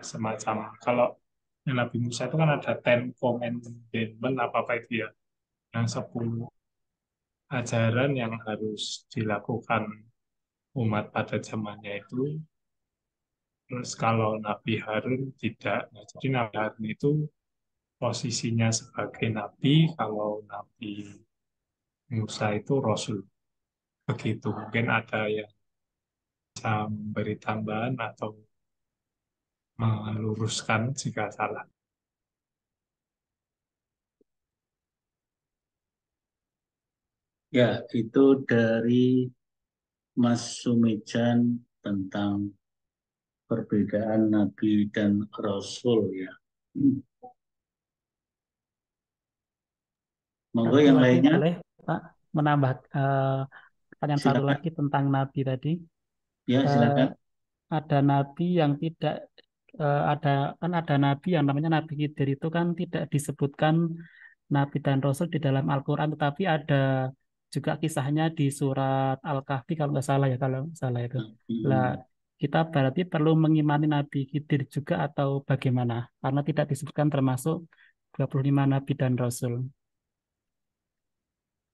semacam kalau yang Nabi Musa itu kan ada Ten Commandment apa itu ya, yang 10 ajaran yang harus dilakukan umat pada zamannya itu. Terus kalau Nabi Harun tidak. Nah, jadi Nabi Harun itu posisinya sebagai nabi, kalau Nabi Musa itu Rasul. Begitu, mungkin ada yang bisa memberi tambahan atau meluruskan jika salah. Ya, itu dari Mas Sumijan tentang perbedaan Nabi dan Rasul ya. Monggo Satu yang lagi lainnya. boleh Pak menambah pertanyaan satu Silakan. lagi tentang Nabi tadi. Ya, silakan. Ada Nabi yang tidak ada Nabi yang namanya Nabi Khidir, itu kan tidak disebutkan Nabi dan Rasul di dalam Al-Quran, tetapi ada juga kisahnya di surat Al-Kahfi kalau nggak salah ya, kalau nggak salah itu. Lah, kita berarti perlu mengimani Nabi Khidir juga atau bagaimana? Karena tidak disebutkan termasuk 25 Nabi dan Rasul.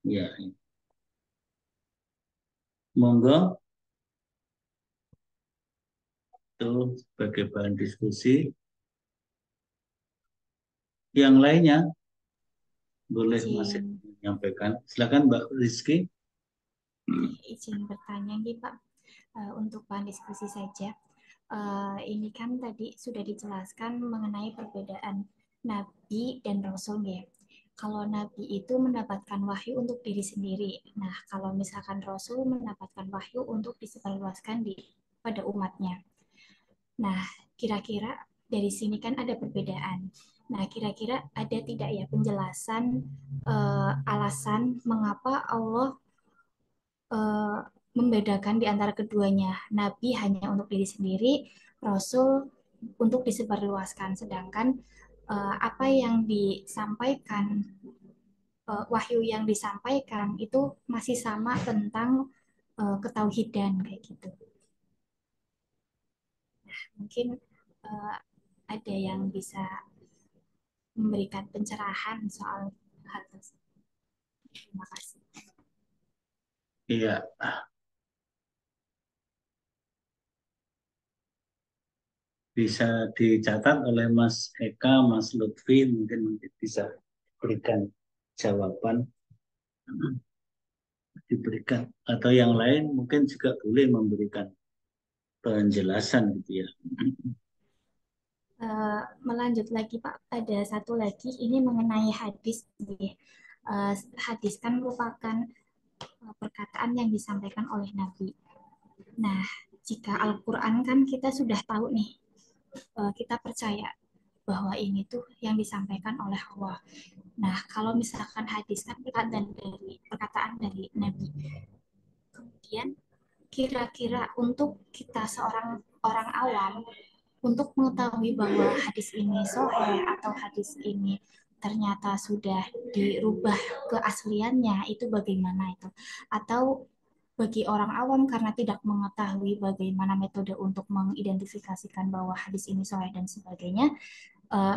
Ya. Monggo. Itu sebagai bahan diskusi. Yang lainnya boleh masih menyampaikan. Silakan Mbak Rizky. Izin bertanya nih Pak, untuk bahan diskusi saja. Ini kan tadi sudah dijelaskan mengenai perbedaan Nabi dan Rasul ya. Kalau Nabi itu mendapatkan wahyu untuk diri sendiri. Nah, kalau misalkan Rasul mendapatkan wahyu untuk disebarluaskan pada umatnya. Nah, kira-kira dari sini kan ada perbedaan. Nah, kira-kira ada tidak ya penjelasan alasan mengapa Allah membedakan di antara keduanya. Nabi hanya untuk diri sendiri, Rasul untuk disebarluaskan. Sedangkan apa yang disampaikan, wahyu yang disampaikan itu masih sama tentang ketauhidan kayak gitu. Mungkin ada yang bisa memberikan pencerahan soal hal tersebut. Terima kasih. Iya, bisa dicatat oleh Mas Eka, Mas Lutfi, mungkin bisa berikan jawaban, diberikan, atau yang lain mungkin juga boleh memberikan penjelasan gitu ya. Melanjut lagi Pak, ada satu lagi ini mengenai hadis. Hadis kan merupakan perkataan yang disampaikan oleh Nabi. Nah, jika Al-Quran kan kita sudah tahu nih, kita percaya bahwa ini tuh yang disampaikan oleh Allah. Nah, kalau misalkan hadis kan perkataan dari Nabi. Kemudian kira-kira untuk kita seorang orang awam untuk mengetahui bahwa hadis ini sahih atau hadis ini ternyata sudah dirubah keasliannya, itu bagaimana itu? Atau bagi orang awam karena tidak mengetahui bagaimana metode untuk mengidentifikasikan bahwa hadis ini sahih dan sebagainya,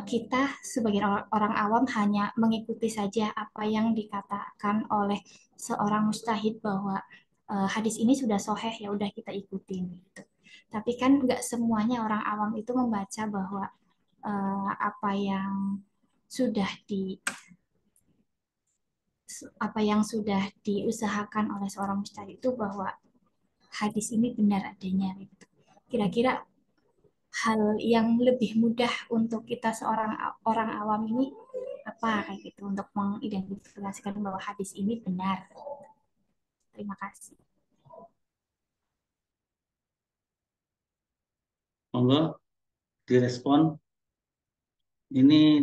kita sebagai orang awam hanya mengikuti saja apa yang dikatakan oleh seorang mujtahid bahwa hadis ini sudah sahih, ya udah kita ikutin gitu. Tapi kan nggak semuanya orang awam itu membaca bahwa apa yang sudah di apa yang sudah diusahakan oleh seorang mujtahid itu bahwa hadis ini benar adanya gitu. Kira-kira hal yang lebih mudah untuk kita seorang orang awam ini apa kayak gitu untuk mengidentifikasikan bahwa hadis ini benar. Terima kasih. Monggo direspon. Ini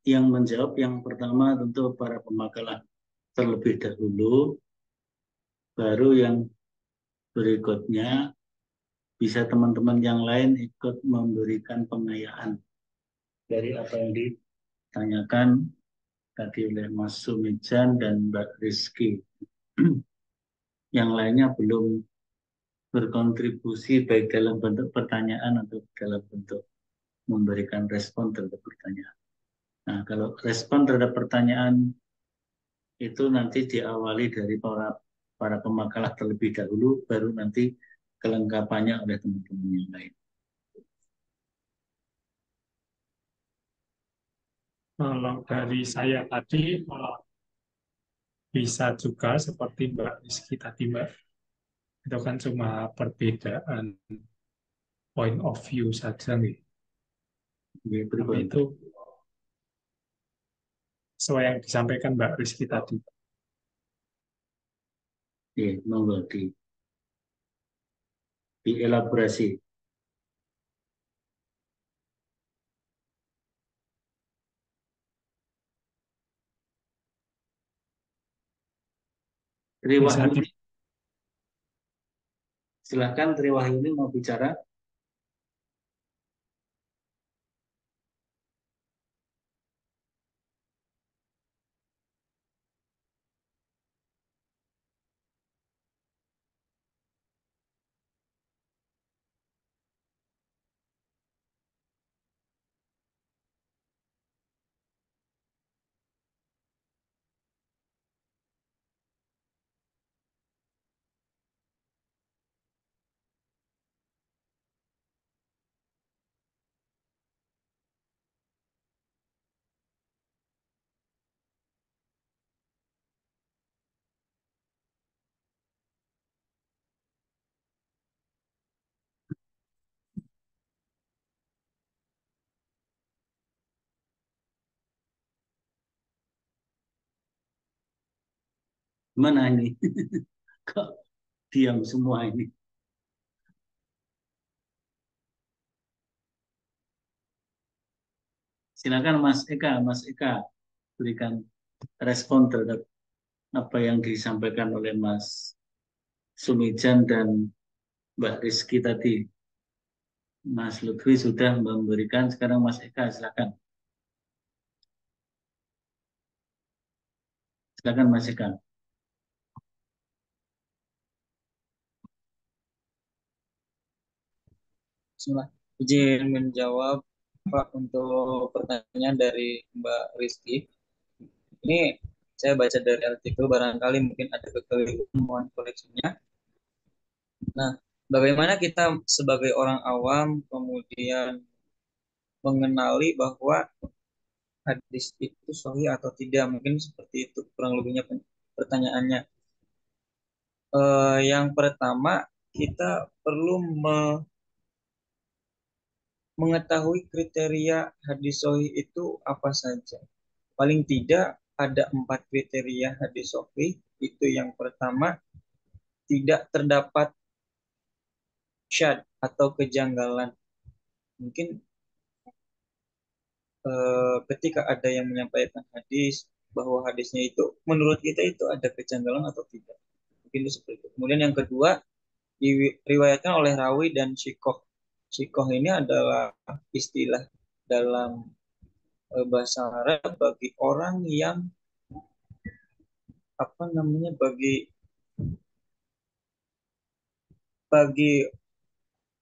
yang menjawab yang pertama tentu para pemakalah terlebih dahulu, baru yang berikutnya bisa teman-teman yang lain ikut memberikan pengayaan dari apa yang ditanyakan tadi oleh Mas Sumijan dan Mbak Rizky. Yang lainnya belum berkontribusi baik dalam bentuk pertanyaan atau dalam bentuk memberikan respon terhadap pertanyaan. Nah, kalau respon terhadap pertanyaan itu nanti diawali dari para pemakalah terlebih dahulu, baru nanti kelengkapannya oleh teman-teman yang lain. Kalau dari saya tadi bisa juga seperti Mbak Rizky tadi Mbak, itu kan cuma perbedaan point of view saja nih. Tapi itu sesuai yang disampaikan Mbak Rizky tadi. Monggo dielaborasi. Triwahyuni, silakan Triwahyuni mau bicara. Mana ini? Kok diam semua ini? Silakan Mas Eka berikan respon terhadap apa yang disampaikan oleh Mas Sumijan dan Mbak Rizky tadi. Mas Lutfi sudah memberikan, sekarang Mas Eka silakan. Silakan Mas Eka. Bismillah. Izin menjawab Pak untuk pertanyaan dari Mbak Rizky. Ini saya baca dari artikel, barangkali mungkin ada kekeliruan, mohon koreksinya. Nah, bagaimana kita sebagai orang awam kemudian mengenali bahwa hadis itu sahih atau tidak? Mungkin seperti itu kurang lebihnya pertanyaannya. Yang pertama, kita perlu mengetahui kriteria hadis sahih itu apa saja. Paling tidak ada 4 kriteria hadis sahih. Itu yang pertama, tidak terdapat syad atau kejanggalan. Mungkin ketika ada yang menyampaikan hadis, bahwa hadisnya itu menurut kita itu ada kejanggalan atau tidak. Mungkin itu seperti itu. Kemudian yang kedua, diriwayatkan oleh rawi dan syikoh. Syikoh ini adalah istilah dalam bahasa Arab bagi orang yang apa namanya, bagi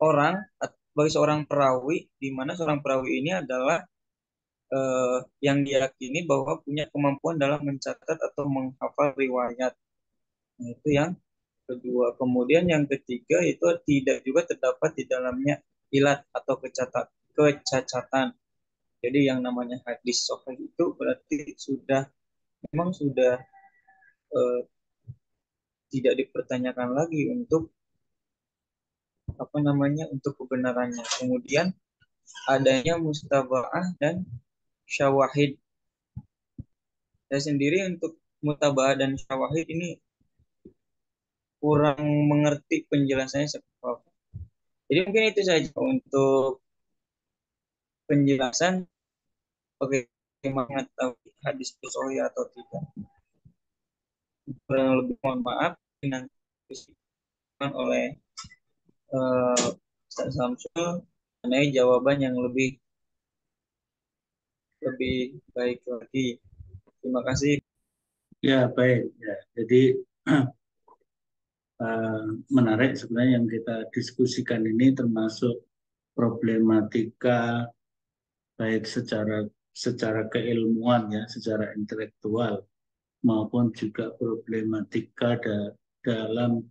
orang bagi seorang perawi, di mana seorang perawi ini adalah yang diyakini bahwa punya kemampuan dalam mencatat atau menghafal riwayat. Nah, itu yang kedua. Kemudian yang ketiga itu tidak juga terdapat di dalamnya ilat atau kecacatan. Jadi yang namanya hadis sahih itu berarti memang sudah eh, tidak dipertanyakan lagi untuk apa namanya, untuk kebenarannya. Kemudian adanya mutaba'ah dan syawahid. Saya sendiri untuk mutaba'ah dan syawahid ini kurang mengerti penjelasannya seperti apa. Jadi mungkin itu saja untuk penjelasan bagaimana mengetahui hadis itu sahih atau tidak. Kurang lebih mohon maaf, nanti disebutkan oleh Ustaz Samsul mengenai jawaban yang lebih baik lagi. Terima kasih. Ya, baik. Ya, jadi menarik sebenarnya yang kita diskusikan ini, termasuk problematika baik secara keilmuan ya, secara intelektual, maupun juga problematika dalam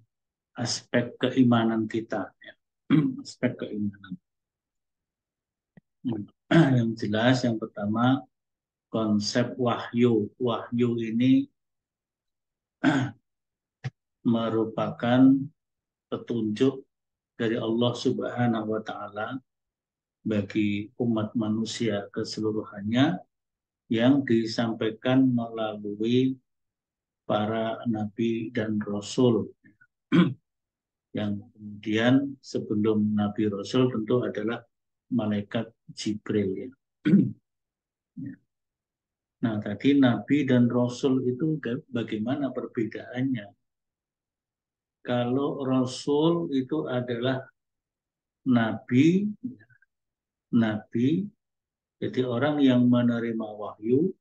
aspek keimanan kita ya. Aspek keimanan. Yang jelas yang pertama, konsep wahyu. Wahyu ini merupakan petunjuk dari Allah Subhanahu wa taala bagi umat manusia keseluruhannya, yang disampaikan melalui para nabi dan rasul. Yang kemudian sebelum nabi rasul tentu adalah malaikat Jibril ya. Nah, tadi nabi dan rasul itu bagaimana perbedaannya? Kalau rasul itu adalah nabi, jadi orang yang menerima wahyu,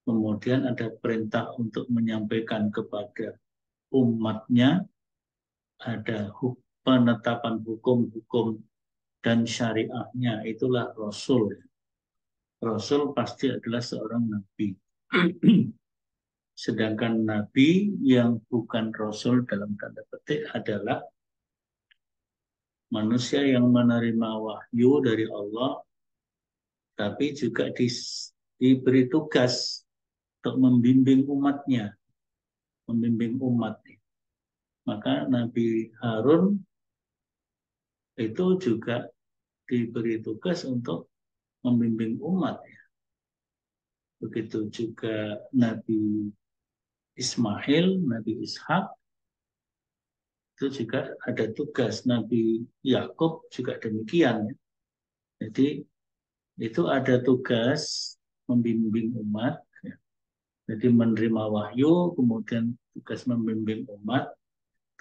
kemudian ada perintah untuk menyampaikan kepada umatnya, ada penetapan hukum-hukum dan syariahnya, itulah rasul. Rasul pasti adalah seorang nabi. Sedangkan nabi yang bukan rasul dalam tanda petik adalah manusia yang menerima wahyu dari Allah, tapi juga diberi tugas untuk membimbing umatnya, membimbing umat. Maka Nabi Harun itu juga diberi tugas untuk membimbing umat. Begitu juga Nabi Ismail, Nabi Ishak, itu juga ada tugas. Nabi Yakub juga demikian. Jadi itu ada tugas membimbing umat. Jadi menerima wahyu, kemudian tugas membimbing umat.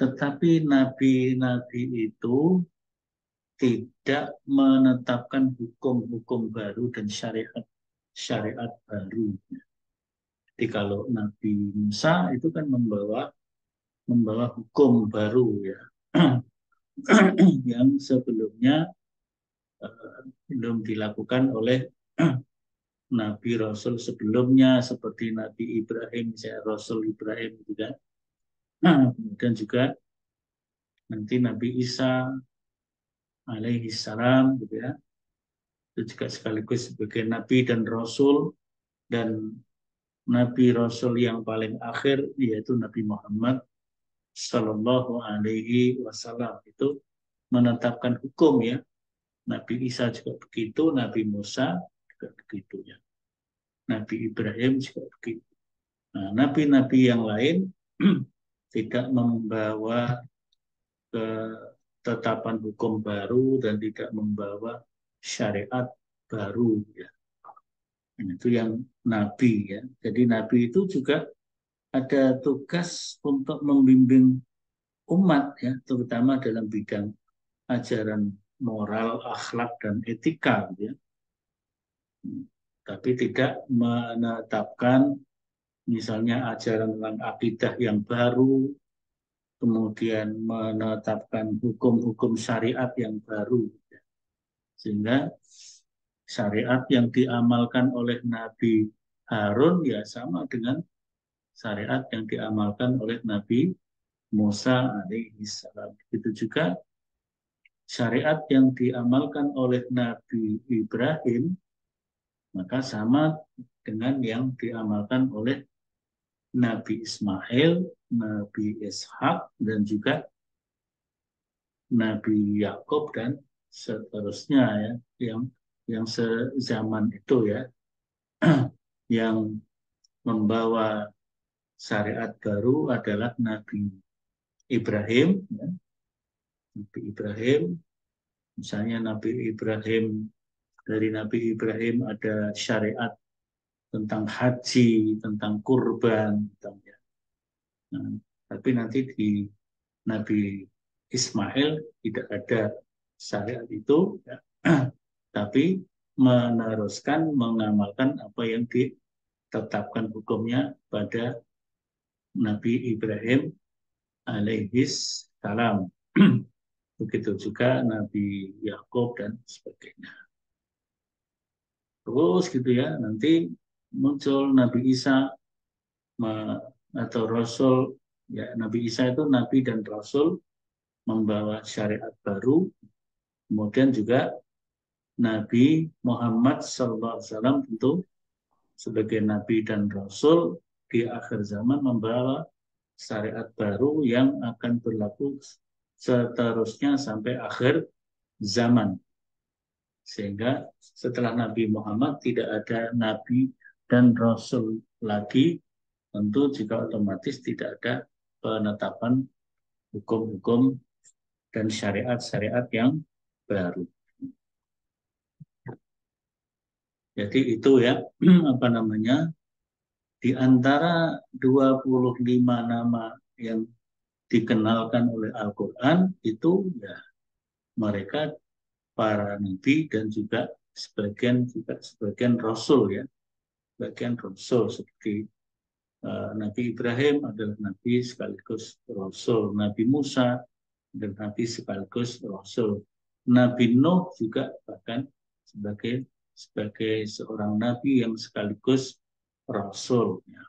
Tetapi nabi-nabi itu tidak menetapkan hukum-hukum baru dan syariat baru. Jadi kalau Nabi Musa itu kan membawa hukum baru ya, yang sebelumnya belum dilakukan oleh Nabi Rasul sebelumnya, seperti Nabi Ibrahim, Rasul Ibrahim juga. Kemudian juga nanti Nabi Isa alaihi salam gitu ya, itu juga sekaligus sebagai Nabi dan Rasul, dan Nabi Rasul yang paling akhir yaitu Nabi Muhammad Sallallahu Alaihi Wasallam itu menetapkan hukum ya. Nabi Isa juga begitu, Nabi Musa juga begitu ya. Nabi Ibrahim juga begitu. Nah, nabi-nabi yang lain tidak membawa ketetapan hukum baru dan tidak membawa syariat baru ya. Itu yang nabi ya. Jadi nabi itu juga ada tugas untuk membimbing umat ya, terutama dalam bidang ajaran moral, akhlak dan etika ya. Tapi tidak menetapkan misalnya ajaran tentang akidah yang baru, kemudian menetapkan hukum-hukum syariat yang baru. Sehingga syariat yang diamalkan oleh Nabi Harun ya sama dengan syariat yang diamalkan oleh Nabi Musa alaihi salam. Itu juga syariat yang diamalkan oleh Nabi Ibrahim maka sama dengan yang diamalkan oleh Nabi Ismail, Nabi Ishak, dan juga Nabi Yakub dan seterusnya ya, yang sezaman itu ya, yang membawa syariat baru adalah Nabi Ibrahim. Ya. Nabi Ibrahim, misalnya Nabi Ibrahim, dari Nabi Ibrahim ada syariat tentang haji, tentang kurban, ya. Nah, tapi nanti di Nabi Ismail tidak ada syariat itu, ya. Tapi meneruskan, mengamalkan apa yang ditetapkan hukumnya pada Nabi Ibrahim alaihis salam. Begitu juga Nabi Yakub dan sebagainya. Terus gitu ya, nanti muncul Nabi Isa atau Rasul. Ya, Nabi Isa itu Nabi dan Rasul membawa syariat baru. Kemudian juga Nabi Muhammad SAW tentu sebagai Nabi dan Rasul di akhir zaman membawa syariat baru yang akan berlaku seterusnya sampai akhir zaman. Sehingga setelah Nabi Muhammad tidak ada Nabi dan Rasul lagi, tentu juga otomatis tidak ada penetapan hukum-hukum dan syariat-syariat yang baru. Jadi itu ya, apa namanya, di antara 25 nama yang dikenalkan oleh Al-Quran itu ya mereka para nabi dan juga sebagian rasul ya, bagian rasul seperti Nabi Ibrahim adalah nabi sekaligus rasul, Nabi Musa adalah nabi sekaligus rasul, Nabi Nuh juga bahkan sebagai seorang nabi yang sekaligus rasul ya.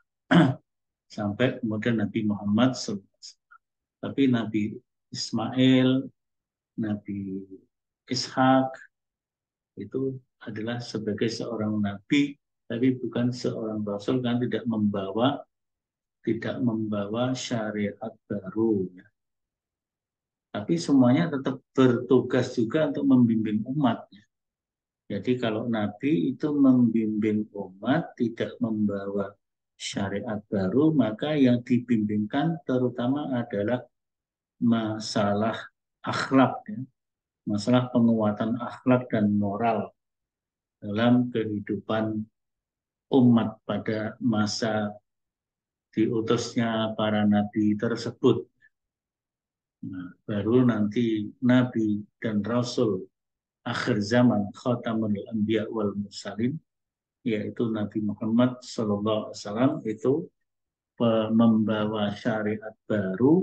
Sampai kemudian Nabi Muhammad SAW. Tapi Nabi Ismail, Nabi Ishak itu adalah sebagai seorang nabi, tapi bukan seorang rasul, kan tidak membawa syariat baru. Ya. Tapi semuanya tetap bertugas juga untuk membimbing umat. Ya. Jadi kalau nabi itu membimbing umat, tidak membawa syariat baru, maka yang dibimbingkan terutama adalah masalah akhlak, ya. Masalah penguatan akhlak dan moral dalam kehidupan umat pada masa diutusnya para nabi tersebut. Nah, baru nanti Nabi dan Rasul akhir zaman Khatamul Anbiya wal Mursalin, yaitu Nabi Muhammad SAW itu membawa syariat baru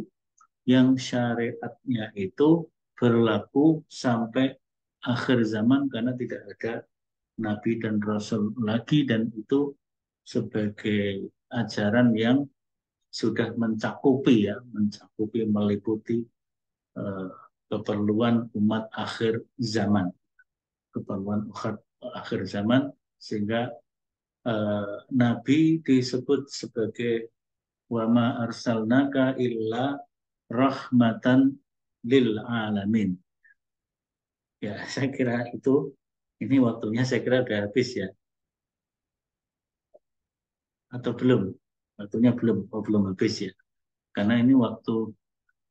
yang syariatnya itu berlaku sampai akhir zaman karena tidak ada Nabi dan Rasul lagi, dan itu sebagai ajaran yang sudah mencakupi meliputi eh, keperluan umat akhir zaman, akhir zaman, sehingga Nabi disebut sebagai wa ma arsalnaka illa rahmatan lil alamin. Ya, saya kira itu, ini waktunya saya kira udah habis ya. Atau belum? Waktunya belum habis ya. Karena ini waktu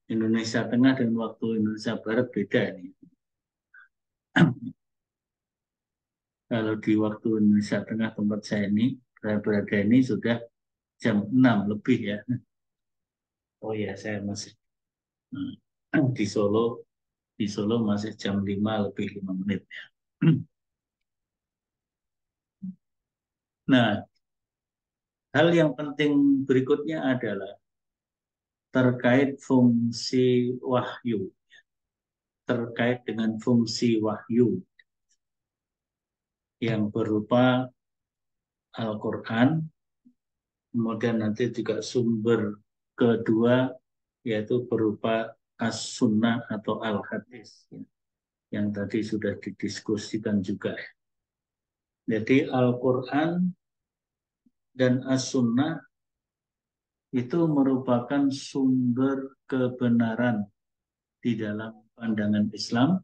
Indonesia Tengah dan waktu Indonesia Barat beda nih. Kalau di waktu Indonesia Tengah tempat saya ini, berada ini sudah jam 6 lebih ya. Oh ya, saya masih di Solo masih jam 5 lebih 5 menit ya. Nah, hal yang penting berikutnya adalah terkait fungsi wahyu, terkait dengan fungsi wahyu yang berupa Al-Quran, kemudian nanti juga sumber kedua yaitu berupa As-Sunnah atau Al-Hadis, yang tadi sudah didiskusikan juga. Jadi Al-Quran dan As-Sunnah itu merupakan sumber kebenaran di dalam pandangan Islam,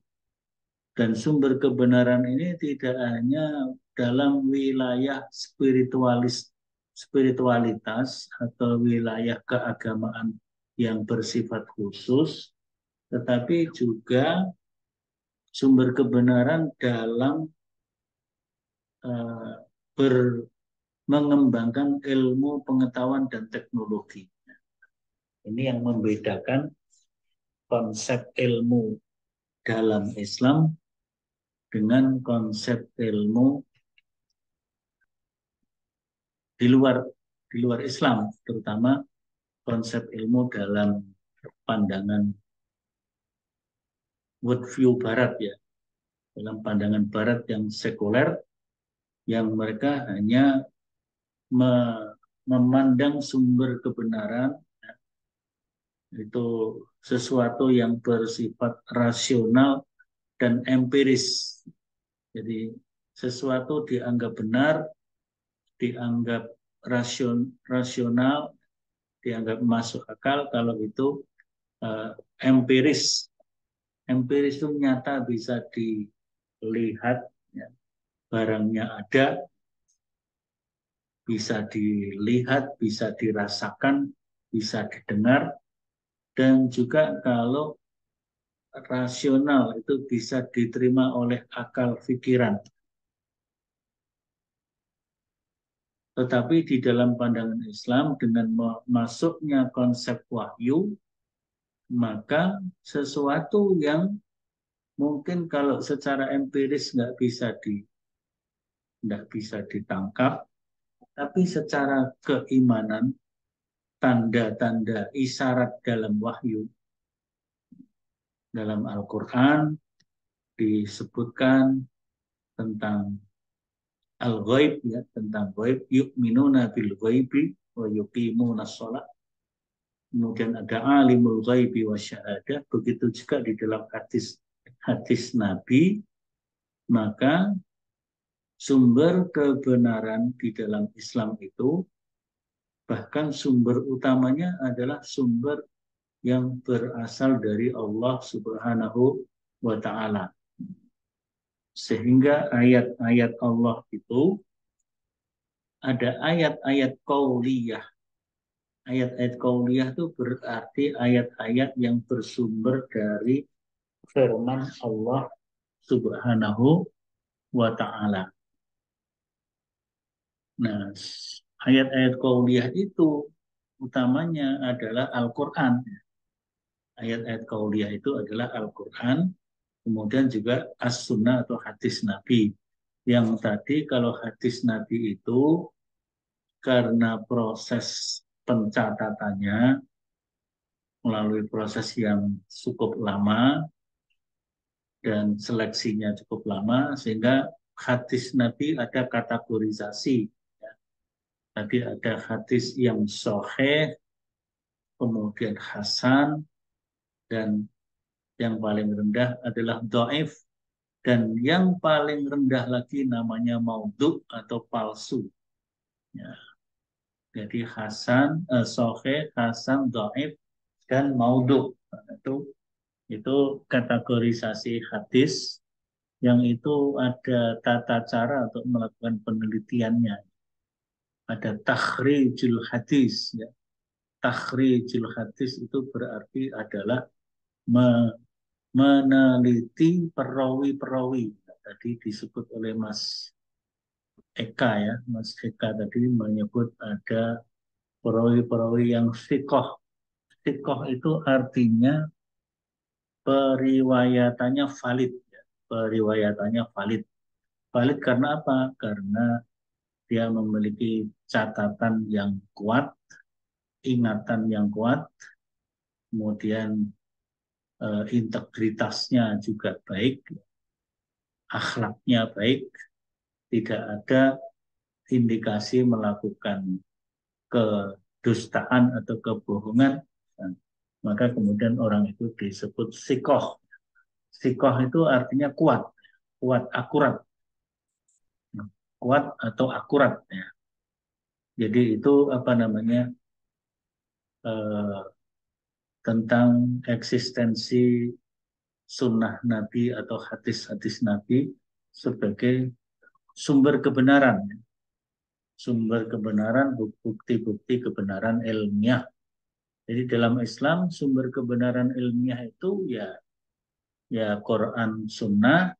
dan sumber kebenaran ini tidak hanya dalam wilayah spiritualitas atau wilayah keagamaan yang bersifat khusus, tetapi juga sumber kebenaran dalam uh, mengembangkan ilmu pengetahuan dan teknologi. Ini yang membedakan konsep ilmu dalam Islam dengan konsep ilmu di luar Islam, terutama konsep ilmu dalam pandangan worldview Barat ya, dalam pandangan Barat yang sekuler, yang mereka hanya memandang sumber kebenaran itu sesuatu yang bersifat rasional dan empiris. Jadi sesuatu dianggap benar, dianggap rasional, dianggap masuk akal kalau itu empiris. Empiris itu nyata, bisa dilihat, ya, barangnya ada, bisa dilihat, bisa dirasakan, bisa didengar, dan juga kalau rasional itu bisa diterima oleh akal pikiran. Tetapi di dalam pandangan Islam, dengan masuknya konsep wahyu, maka sesuatu yang mungkin kalau secara empiris nggak bisa ditangkap, tapi secara keimanan, tanda-tanda isyarat dalam wahyu, dalam Al-Quran disebutkan tentang al-ghaib, ya, tentang ghaib, yu'minuna bil ghaibi wa yuqimuna shalah. Kemudian ada alimul ghaibi wa syahadah, begitu juga di dalam hadis Nabi. Maka sumber kebenaran di dalam Islam itu, bahkan sumber utamanya adalah sumber yang berasal dari Allah Subhanahu wa Ta'ala. Sehingga ayat-ayat Allah itu ada ayat-ayat qauliyah. Ayat-ayat qauliyah itu berarti ayat-ayat yang bersumber dari firman Allah Subhanahu wa Ta'ala. Nah, ayat-ayat qauliyah itu utamanya adalah Al-Quran. Ayat-ayat qauliyah itu adalah Al-Quran, kemudian juga As-Sunnah atau hadis Nabi. Yang tadi kalau hadis Nabi itu karena proses pencatatannya melalui proses yang cukup lama dan seleksinya cukup lama, sehingga hadis Nabi ada kategorisasi. Tadi ada hadis yang sahih, kemudian hasan, dan yang paling rendah adalah dhaif, dan yang paling rendah lagi namanya maudhu atau palsu. Ya. Jadi hasan, sahih, hasan, dhaif, dan maudhu. Itu kategorisasi hadis yang itu ada tata cara untuk melakukan penelitiannya. Ada takhrijul hadis. Ya. Takhrijul hadis itu berarti adalah meneliti perawi-perawi. Tadi disebut oleh Mas Eka ya, Mas Eka tadi menyebut ada perawi-perawi yang sikoh. Sikoh itu artinya periwayatannya valid. Ya. Periwayatannya valid. Valid karena apa? Karena dia memiliki catatan yang kuat, ingatan yang kuat, kemudian integritasnya juga baik, akhlaknya baik, tidak ada indikasi melakukan kedustaan atau kebohongan, maka kemudian orang itu disebut sikoh. Sikoh itu artinya kuat, kuat akurat, kuat atau akurat ya. Jadi itu apa namanya tentang eksistensi sunnah Nabi atau hadis-hadis Nabi sebagai sumber kebenaran. Sumber kebenaran, bukti-bukti kebenaran ilmiah. Jadi dalam Islam sumber kebenaran ilmiah itu ya Quran, Sunnah,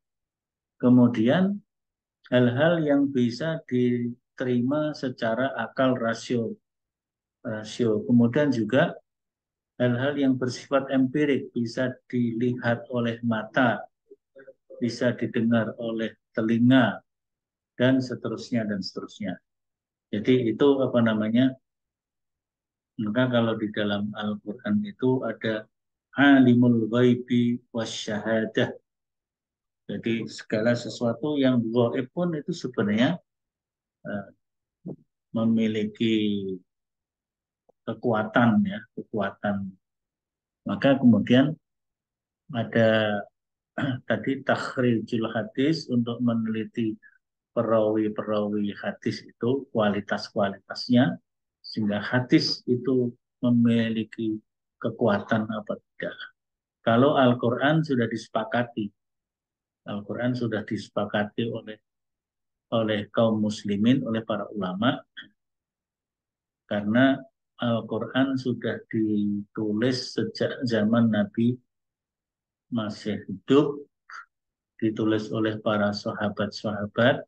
kemudian hal-hal yang bisa diterima secara akal rasio. Kemudian juga hal-hal yang bersifat empirik, bisa dilihat oleh mata, bisa didengar oleh telinga, dan seterusnya dan seterusnya. Jadi itu apa namanya? Maka kalau di dalam Al-Quran itu ada alimul ghaibi wasyahadah. Jadi segala sesuatu yang gaib pun itu sebenarnya memiliki kekuatan ya, kekuatan. Maka kemudian ada tadi takhrijul hadis untuk meneliti perawi-perawi hadis itu kualitas-kualitasnya, sehingga hadis itu memiliki kekuatan apa tidak. Kalau Al-Quran sudah disepakati, Al-Quran sudah disepakati oleh kaum muslimin, oleh para ulama, karena Al-Quran sudah ditulis sejak zaman Nabi masih hidup, ditulis oleh para sahabat-sahabat,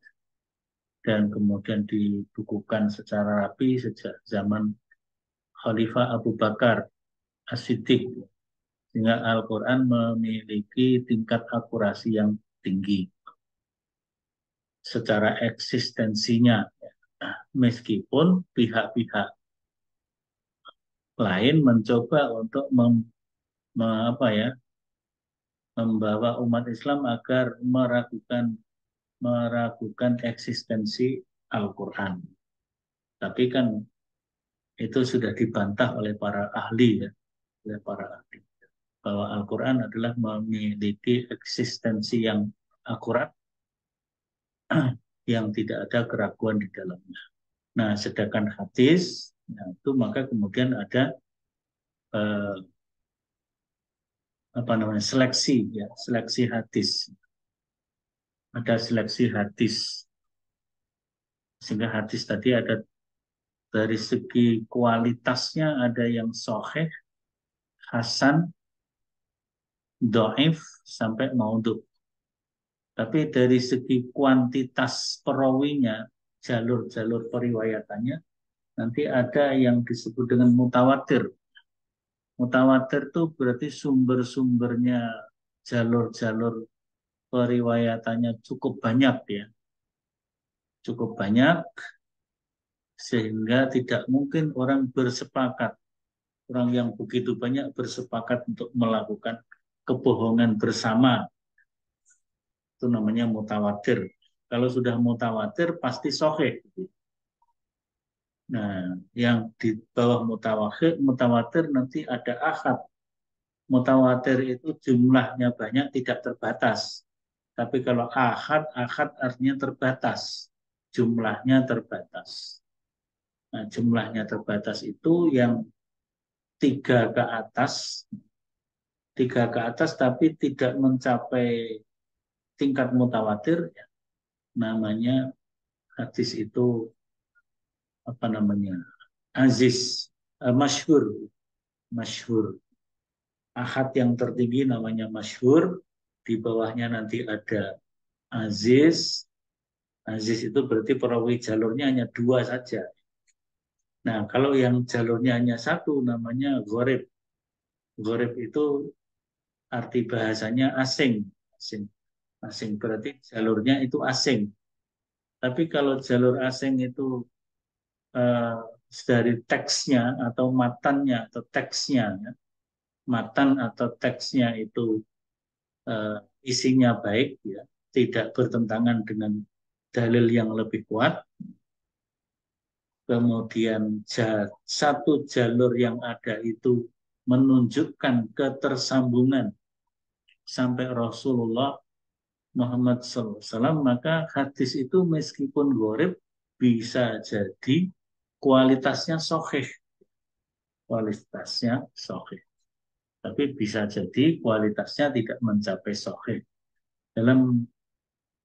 dan kemudian dibukukan secara rapi sejak zaman Khalifah Abu Bakar As-Siddiq. Sehingga Al-Quran memiliki tingkat akurasi yang tinggi secara eksistensinya. Meskipun pihak-pihak lain mencoba untuk membawa umat Islam agar meragukan eksistensi Al-Quran. Tapi kan itu sudah dibantah oleh para ahli ya, oleh para ahli, bahwa Al-Quran adalah memiliki eksistensi yang akurat, yang tidak ada keraguan di dalamnya. Nah, sedangkan hadis, itu maka kemudian ada seleksi ya, seleksi hadis. Ada seleksi hadis. Sehingga hadis tadi ada dari segi kualitasnya ada yang sahih, hasan, dhaif sampai maudhu. Tapi dari segi kuantitas perawinya, jalur-jalur periwayatannya, nanti ada yang disebut dengan mutawatir. Mutawatir itu berarti sumber-sumbernya, jalur-jalur periwayatannya cukup banyak ya. Cukup banyak sehingga tidak mungkin orang bersepakat. Orang yang begitu banyak bersepakat untuk melakukan kebohongan bersama. Itu namanya mutawatir. Kalau sudah mutawatir pasti sahih. Nah, yang di bawah mutawatir nanti ada ahad. Mutawatir itu jumlahnya banyak tidak terbatas. Tapi kalau ahad artinya terbatas. Jumlahnya terbatas. Nah, jumlahnya terbatas itu yang 3 ke atas. 3 ke atas tapi tidak mencapai tingkat mutawatir. Ya. Namanya hadis itu apa namanya? Aziz, masyhur. Masyhur. Ahad yang tertinggi namanya masyhur, di bawahnya nanti ada aziz. Aziz itu berarti perawi jalurnya hanya 2 saja. Nah, kalau yang jalurnya hanya 1 namanya gharib. Gharib itu arti bahasanya asing. Asing berarti jalurnya itu asing. Tapi kalau jalur asing itu dari teksnya atau matannya atau teksnya, ya, matan atau teksnya itu isinya baik, ya, tidak bertentangan dengan dalil yang lebih kuat. Kemudian satu jalur yang ada itu menunjukkan ketersambungan sampai Rasulullah Muhammad SAW, maka hadis itu meskipun gharib bisa jadi kualitasnya sahih. Kualitasnya sahih. Tapi bisa jadi kualitasnya tidak mencapai sahih. Dalam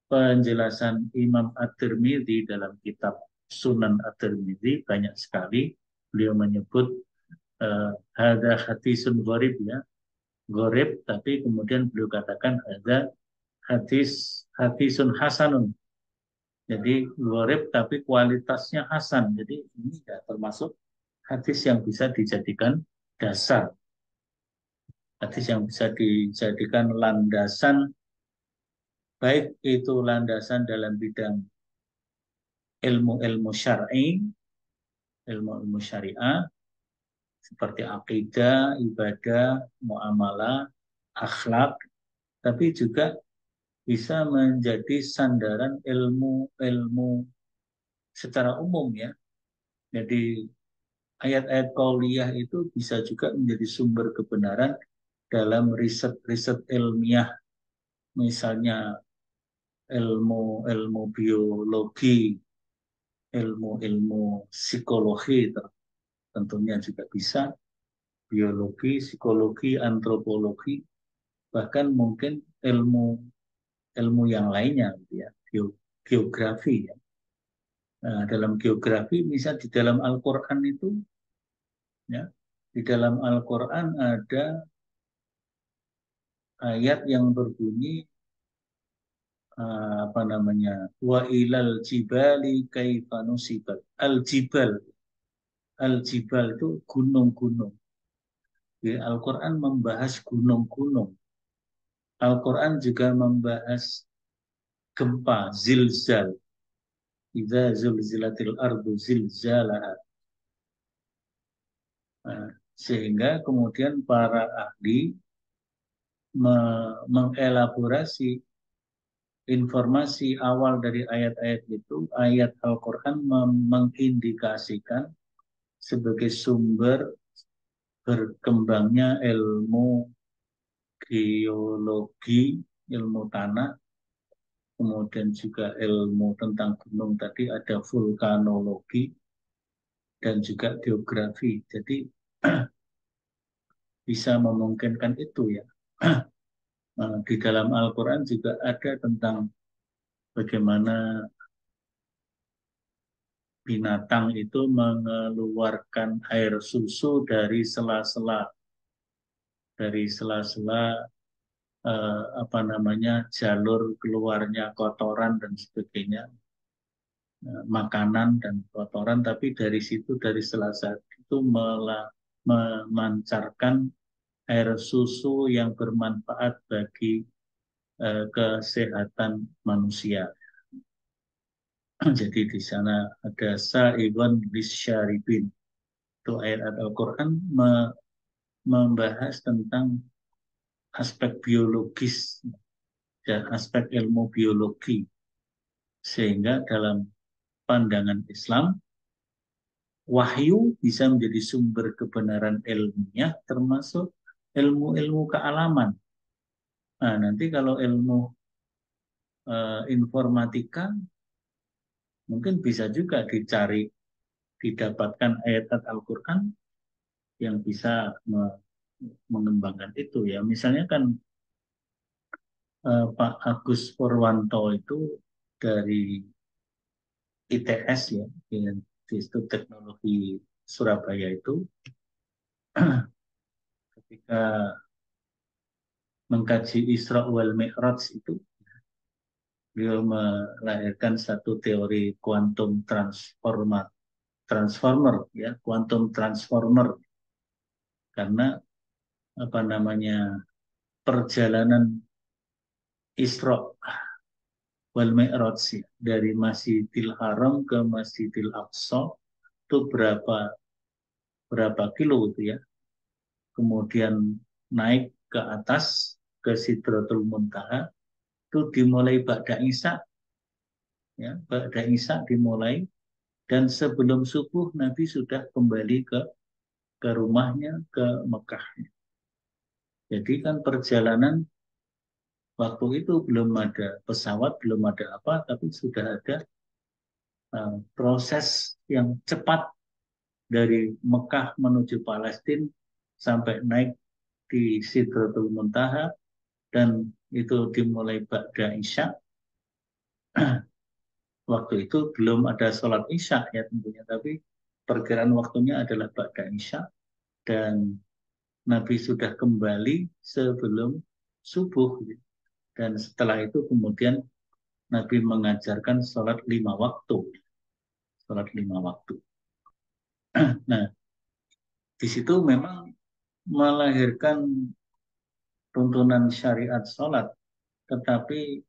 penjelasan Imam At-Tirmidzi dalam kitab Sunan At-Tirmidzi banyak sekali beliau menyebut ada hadisun gharib, ya, gharib, tapi kemudian beliau katakan ada hadisun hasanun. Jadi gharib tapi kualitasnya hasan. Jadi ini ya termasuk hadis yang bisa dijadikan dasar. Hadis yang bisa dijadikan landasan, baik itu landasan dalam bidang ilmu-ilmu syar'i, ilmu-ilmu syariah, seperti akidah, ibadah, muamalah, akhlak, tapi juga bisa menjadi sandaran ilmu-ilmu secara umum, ya. Jadi ayat-ayat qauliyah itu bisa juga menjadi sumber kebenaran dalam riset-riset ilmiah, misalnya ilmu biologi, ilmu psikologi, tentunya juga bisa, biologi, psikologi, antropologi, bahkan mungkin ilmu yang lainnya, gitu ya, geografi, ya. Nah, dalam geografi, misal di dalam Al-Quran itu, ya, di dalam Al-Quran ada ayat yang berbunyi apa namanya, wa ilal jibali kaifa nusibat. Al-jibal itu gunung-gunung. Di Al-Quran membahas gunung-gunung. Al-Quran juga membahas gempa, zilzal. Idza zulzilatil ardu zilzalaha. Nah, sehingga kemudian para ahli mengelaborasi informasi awal dari ayat-ayat itu. Ayat Al-Quran mengindikasikan sebagai sumber berkembangnya ilmu geologi, ilmu tanah, kemudian juga ilmu tentang gunung tadi, ada vulkanologi, dan juga geografi. Jadi bisa memungkinkan itu, ya. Di dalam Al-Quran juga ada tentang bagaimana binatang itu mengeluarkan air susu dari sela-sela apa namanya, jalur keluarnya kotoran dan sebagainya, makanan dan kotoran, tapi dari situ, dari sela-sela itu memancarkan air susu yang bermanfaat bagi kesehatan manusia. Jadi di sana ada Sa'ibun Lisyaribin. Itu ayat Al-Quran membahas tentang aspek biologis dan aspek ilmu biologi. Sehingga dalam pandangan Islam, wahyu bisa menjadi sumber kebenaran ilmiah termasuk ilmu-ilmu kealaman. Nah, nanti kalau ilmu informatika mungkin bisa juga didapatkan ayat Al-Quran yang bisa mengembangkan itu ya. Misalnya kan Pak Agus Purwanto itu dari ITS ya, Institut Teknologi Surabaya itu ketika mengkaji Isra wal Mi'raj itu beliau melahirkan satu teori kuantum transformer ya, quantum transformer, karena apa namanya perjalanan Isra wal Mi'raj ya, dari Masjidil Haram ke Masjidil Aqsa itu berapa kilo itu ya, kemudian naik ke atas ke Sidratul Muntaha itu dimulai ba'da Isya ya, ba'da Isya dimulai, dan sebelum subuh Nabi sudah kembali ke rumahnya, ke Mekah. Jadi kan perjalanan waktu itu belum ada pesawat, belum ada apa, tapi sudah ada proses yang cepat dari Mekah menuju Palestina sampai naik di Sidratul Muntaha, dan itu dimulai ba'da Isya. Waktu itu belum ada sholat Isya ya tentunya, tapi perkiraan waktunya adalah ba'da Isya, dan Nabi sudah kembali sebelum subuh. Dan setelah itu kemudian Nabi mengajarkan sholat 5 waktu. Sholat 5 waktu. Nah, di situ memang melahirkan tuntunan syariat sholat, tetapi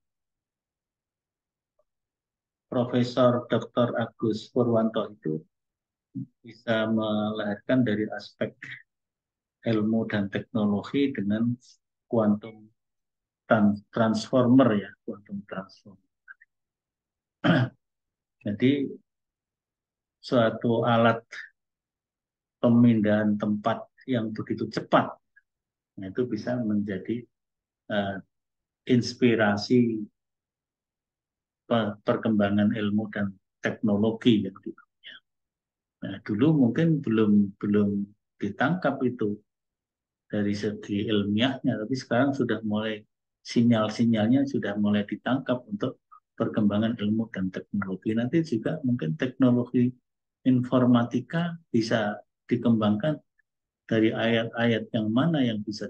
Profesor Dr. Agus Purwanto itu bisa melahirkan dari aspek ilmu dan teknologi dengan quantum transformer ya, quantum transformer. Jadi suatu alat pemindahan tempat yang begitu cepat, nah itu bisa menjadi inspirasi perkembangan ilmu dan teknologi gitu. Nah, dulu mungkin belum ditangkap itu dari segi ilmiahnya, tapi sekarang sudah mulai sinyal-sinyalnya sudah mulai ditangkap untuk perkembangan ilmu dan teknologi. Nanti juga mungkin teknologi informatika bisa dikembangkan dari ayat-ayat yang mana yang bisa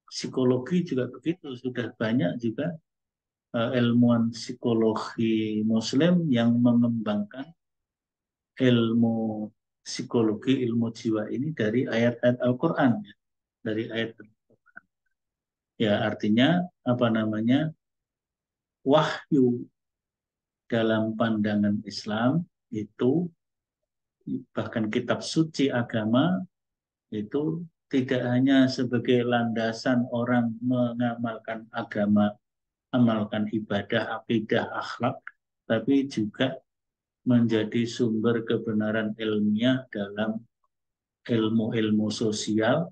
psikologi juga begitu, sudah banyak juga ilmuwan psikologi Muslim yang mengembangkan ilmu psikologi, ilmu jiwa ini dari ayat-ayat Al-Quran, dari ayat Al-Quran. Ya artinya apa namanya, wahyu dalam pandangan Islam itu, bahkan kitab suci agama itu tidak hanya sebagai landasan orang mengamalkan agama, amalkan ibadah, akidah, akhlak, tapi juga menjadi sumber kebenaran ilmiah dalam ilmu-ilmu sosial,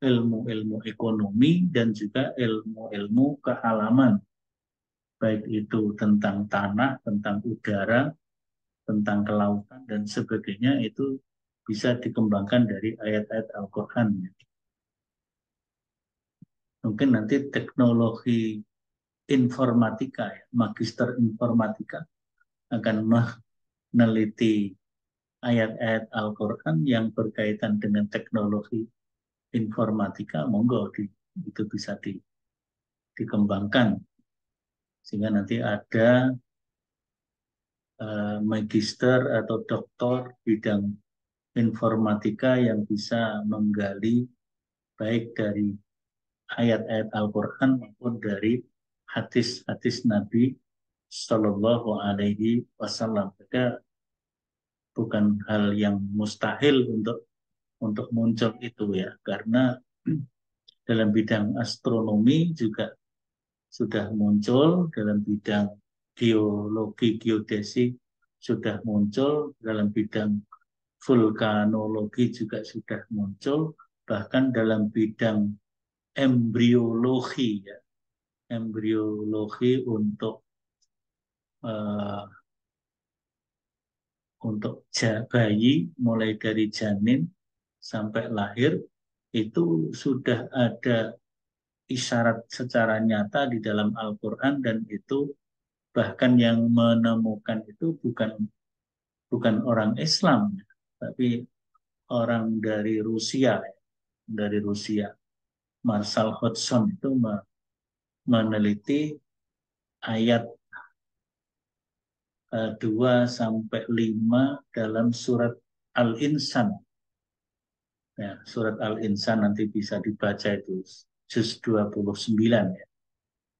ilmu-ilmu ekonomi, dan juga ilmu-ilmu kealaman. Baik itu tentang tanah, tentang udara, tentang kelautan, dan sebagainya, itu bisa dikembangkan dari ayat-ayat Al-Quran. Mungkin nanti teknologi informatika, ya, magister informatika akan meneliti ayat-ayat Al-Quran yang berkaitan dengan teknologi informatika, monggo itu bisa dikembangkan. Sehingga nanti ada magister atau doktor bidang informatika yang bisa menggali baik dari ayat-ayat Al-Quran maupun dari hadis-hadis Nabi Shallallahu Alaihi Wasallam. Maka bukan hal yang mustahil untuk muncul itu ya, karena dalam bidang astronomi juga sudah muncul, dalam bidang geologi, geodesi sudah muncul, dalam bidang vulkanologi juga sudah muncul, bahkan dalam bidang embriologi ya, embriologi uh, untuk bayi mulai dari janin sampai lahir itu sudah ada isyarat secara nyata di dalam Al-Quran, dan itu bahkan yang menemukan itu bukan orang Islam, tapi orang dari Rusia. Dari Rusia, Marshall Hodgson itu meneliti ayat 2 sampai 5 dalam surat Al-Insan. Ya, surat Al-Insan nanti bisa dibaca itu juz 29 ya.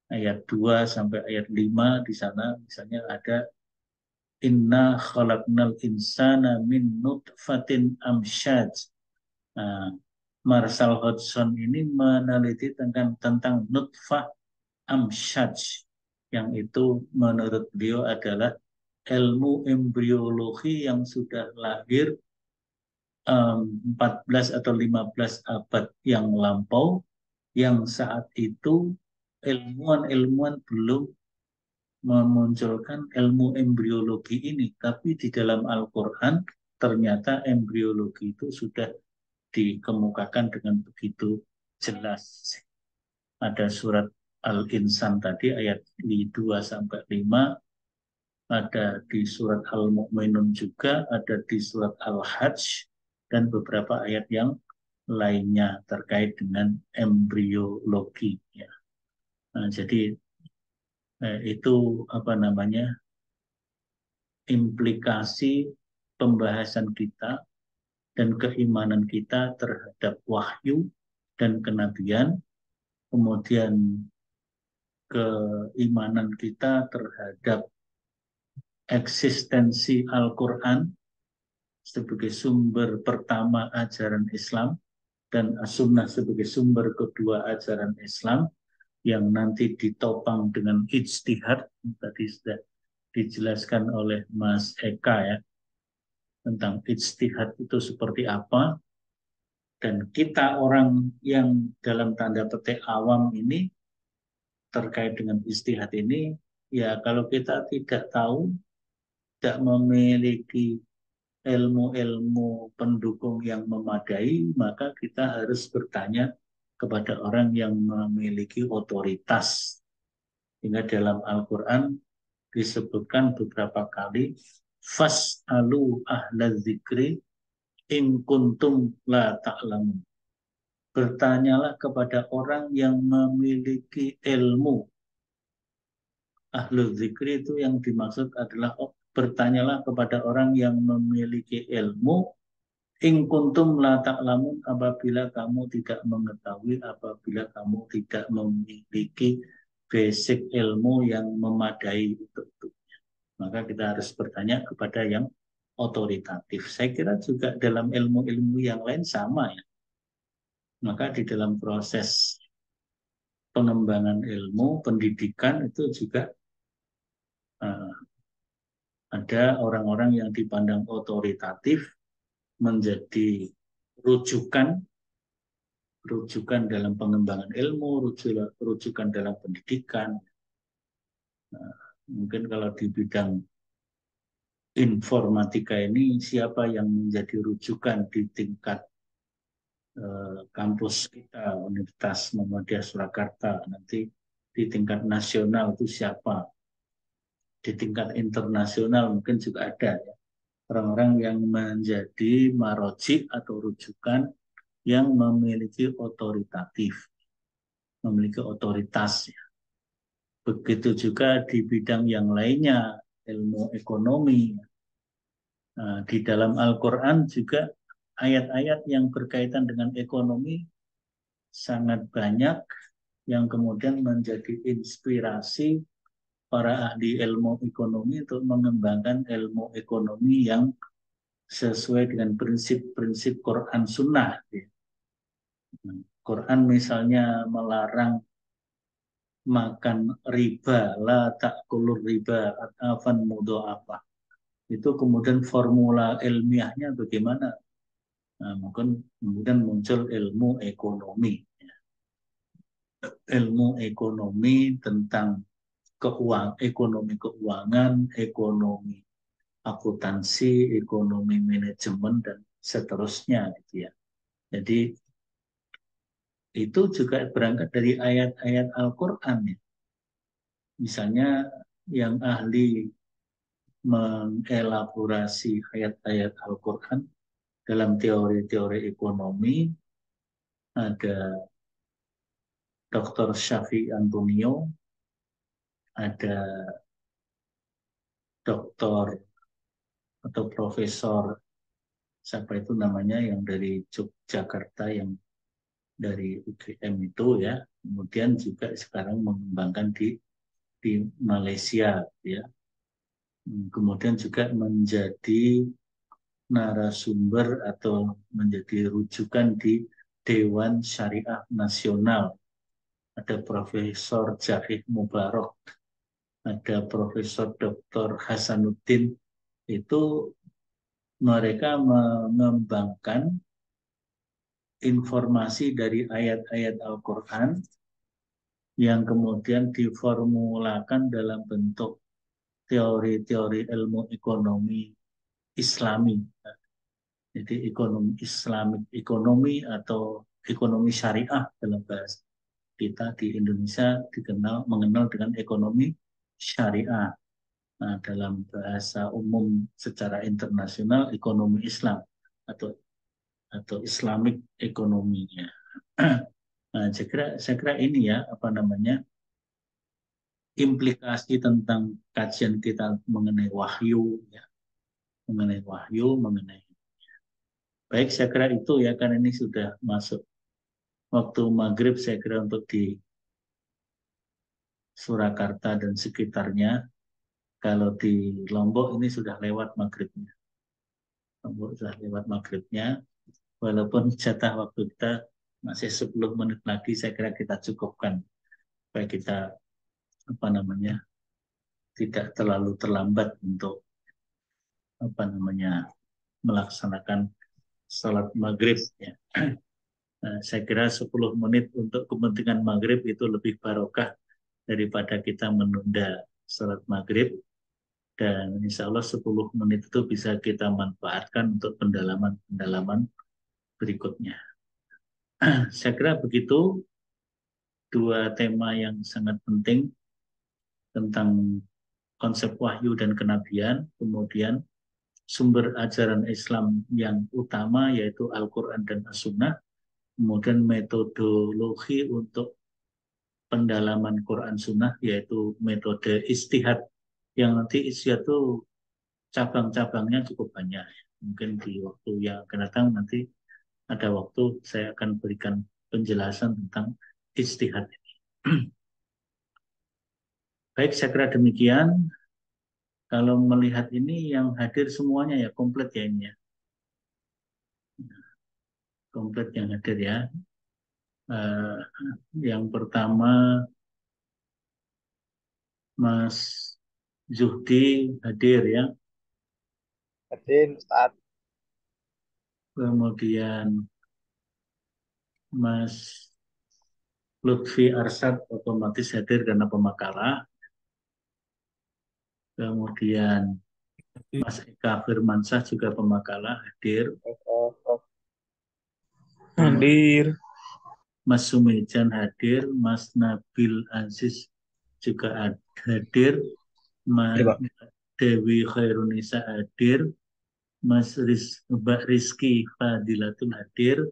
Ayat 2 sampai ayat 5 di sana misalnya ada inna khalaqnal insana min nutfatin amsyaj. Nah, Marshall Hodgson ini meneliti tentang nutfah amsyaj, yang itu menurut beliau adalah ilmu embriologi yang sudah lahir 14 atau 15 abad yang lampau, yang saat itu ilmuwan-ilmuwan belum memunculkan ilmu embriologi ini, tapi di dalam Al-Quran ternyata embriologi itu sudah dikemukakan dengan begitu jelas. Ada surat Al-Insan tadi ayat 2 sampai 5, ada di surat Al-Mu'minun juga, ada di surat Al-Hajj, dan beberapa ayat yang lainnya terkait dengan embriologi. Ya. Nah, jadi itu implikasi pembahasan kita dan keimanan kita terhadap wahyu dan kenabian, kemudian keimanan kita terhadap eksistensi Al-Quran sebagai sumber pertama ajaran Islam dan As-Sunnah sebagai sumber kedua ajaran Islam, yang nanti ditopang dengan ijtihad. Tadi sudah dijelaskan oleh Mas Eka ya, tentang ijtihad itu seperti apa. Dan kita orang yang dalam tanda petik awam ini terkait dengan ijtihad ini, ya kalau kita tidak tahu, tidak memiliki ilmu-ilmu pendukung yang memadai, maka kita harus bertanya kepada orang yang memiliki otoritas. Hingga dalam Al-Quran disebutkan beberapa kali, fas'alu ahla dzikri in kuntum la ta'lamun. Bertanyalah kepada orang yang memiliki ilmu. Ahlu dzikri itu yang dimaksud adalah bertanyalah kepada orang yang memiliki ilmu. In kuntum la ta'lamun, apabila kamu tidak mengetahui, apabila kamu tidak memiliki basic ilmu yang memadai untuk itu. Maka kita harus bertanya kepada yang otoritatif. Saya kira juga dalam ilmu-ilmu yang lain sama ya. Maka di dalam proses pengembangan ilmu, pendidikan itu juga ada orang-orang yang dipandang otoritatif menjadi rujukan dalam pengembangan ilmu, rujukan dalam pendidikan. Mungkin kalau di bidang informatika ini, siapa yang menjadi rujukan di tingkat kampus kita, Universitas Muhammadiyah Surakarta, nanti di tingkat nasional itu siapa? Di tingkat internasional mungkin juga ada ya, orang-orang yang menjadi maroji atau rujukan yang memiliki memiliki otoritas. Ya. Begitu juga di bidang yang lainnya, ilmu ekonomi. Nah, di dalam Al-Quran juga ayat-ayat yang berkaitan dengan ekonomi sangat banyak yang kemudian menjadi inspirasi para ahli ilmu ekonomi untuk mengembangkan ilmu ekonomi yang sesuai dengan prinsip-prinsip Quran Sunnah. Quran misalnya melarang makan riba, la ta'kulur riba, atafan mudha'afah. Itu kemudian formula ilmiahnya bagaimana? Nah, mungkin kemudian muncul ilmu ekonomi. Ilmu ekonomi tentang ekonomi keuangan, ekonomi akuntansi, ekonomi manajemen, dan seterusnya gitu ya. Jadi itu juga berangkat dari ayat-ayat Al-Quran ya. Misalnya yang ahli mengelaborasi ayat-ayat Al-Quran dalam teori-teori ekonomi ada Dr. Syafi Antonio, ada doktor atau profesor siapa itu namanya yang dari Yogyakarta yang dari UGM itu ya, kemudian juga sekarang mengembangkan di Malaysia ya. Kemudian juga menjadi narasumber atau menjadi rujukan di Dewan Syariah Nasional. Ada Profesor Jahid Mubarak, ada Profesor Dr. Hasanuddin. Itu mereka mengembangkan informasi dari ayat-ayat Al-Quran yang kemudian diformulakan dalam bentuk teori-teori ilmu ekonomi Islami. Jadi ekonomi Islamik ekonomi atau ekonomi syariah dalam bahasa kita di Indonesia mengenal dengan ekonomi syariah. Nah, dalam bahasa umum secara internasional ekonomi Islam atau Islamic ekonominya. Nah, saya kira ini ya apa namanya implikasi tentang kajian kita mengenai wahyu, ya, mengenai baik saya kira itu ya karena ini sudah masuk waktu maghrib saya kira untuk di Surakarta dan sekitarnya. Kalau di Lombok ini sudah lewat maghribnya. Lombok sudah lewat maghribnya. Walaupun jatah waktu kita masih 10 menit lagi, saya kira kita cukupkan supaya kita apa namanya tidak terlalu terlambat untuk apa namanya melaksanakan salat maghrib. Ya. Nah, saya kira 10 menit untuk kepentingan maghrib itu lebih barokah daripada kita menunda salat maghrib. Dan insya Allah 10 menit itu bisa kita manfaatkan untuk pendalaman berikutnya. Saya kira begitu dua tema yang sangat penting tentang konsep wahyu dan kenabian, kemudian sumber ajaran Islam yang utama yaitu Al-Quran dan As-Sunnah, kemudian metodologi untuk pendalaman Quran Sunnah yaitu metode istihad, yang nanti istihad itu cabang-cabangnya cukup banyak. Mungkin di waktu yang akan datang nanti ada waktu saya akan berikan penjelasan tentang istihad ini. Baik, saya kira demikian. Kalau melihat ini yang hadir semuanya ya komplit ya ini ya. Komplit yang hadir ya. Yang pertama Mas Zuhdi hadir ya. Hadir Ustaz. Kemudian Mas Lutfi Arsad otomatis hadir karena pemakalah. Kemudian Mas Eka Firmansyah juga pemakalah hadir. Hadir. Mas Sumejan hadir, Mas Nabil Aziz juga hadir, Mas Dewi Khairunisa hadir, Mbak Rizky Fadilatul hadir,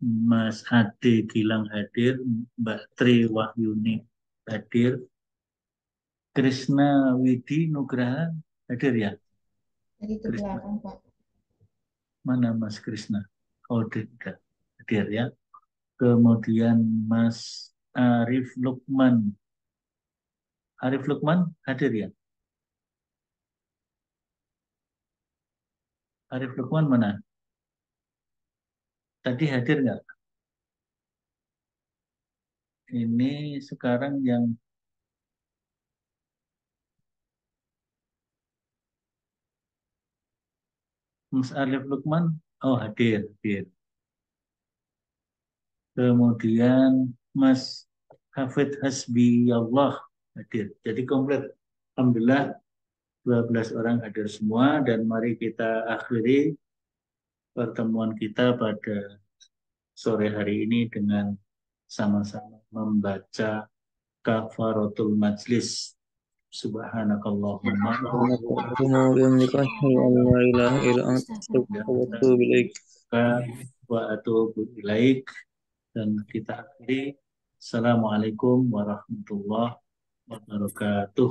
Mas Ade Gilang hadir, Mbak Tri Wahyuni hadir, Krisna Widi Nugraha hadir ya? Jadi itu kelihatan, Pak. Mana Mas Krisna? Oh, tidak hadir ya. Kemudian Mas Arif Lukman. Arif Lukman hadir ya? Arif Lukman mana? Tadi hadir nggak? Ini sekarang yang Mas Arif Lukman, oh hadir, hadir. Kemudian Mas Hafid Hasbi Allah hadir. Jadi komplit. Alhamdulillah 12 orang hadir semua dan mari kita akhiri pertemuan kita pada sore hari ini dengan sama-sama membaca kafaratul majlis. Subhanakallahumma Allahumma wa bihamdika asyhadu an la ilaha illa anta astaghfiruka wa atubu ilaik. wa atubu ilaik. Dan kita akhiri. Assalamualaikum warahmatullahi wabarakatuh.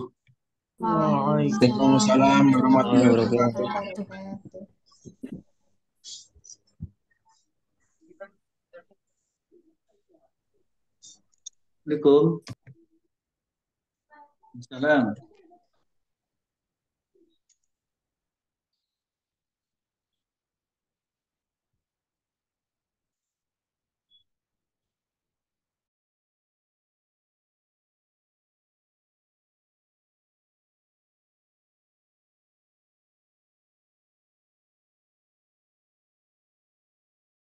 Waalaikumsalam warahmatullahi wabarakatuh. wabarakatuh. Assalamualaikum. Assalam.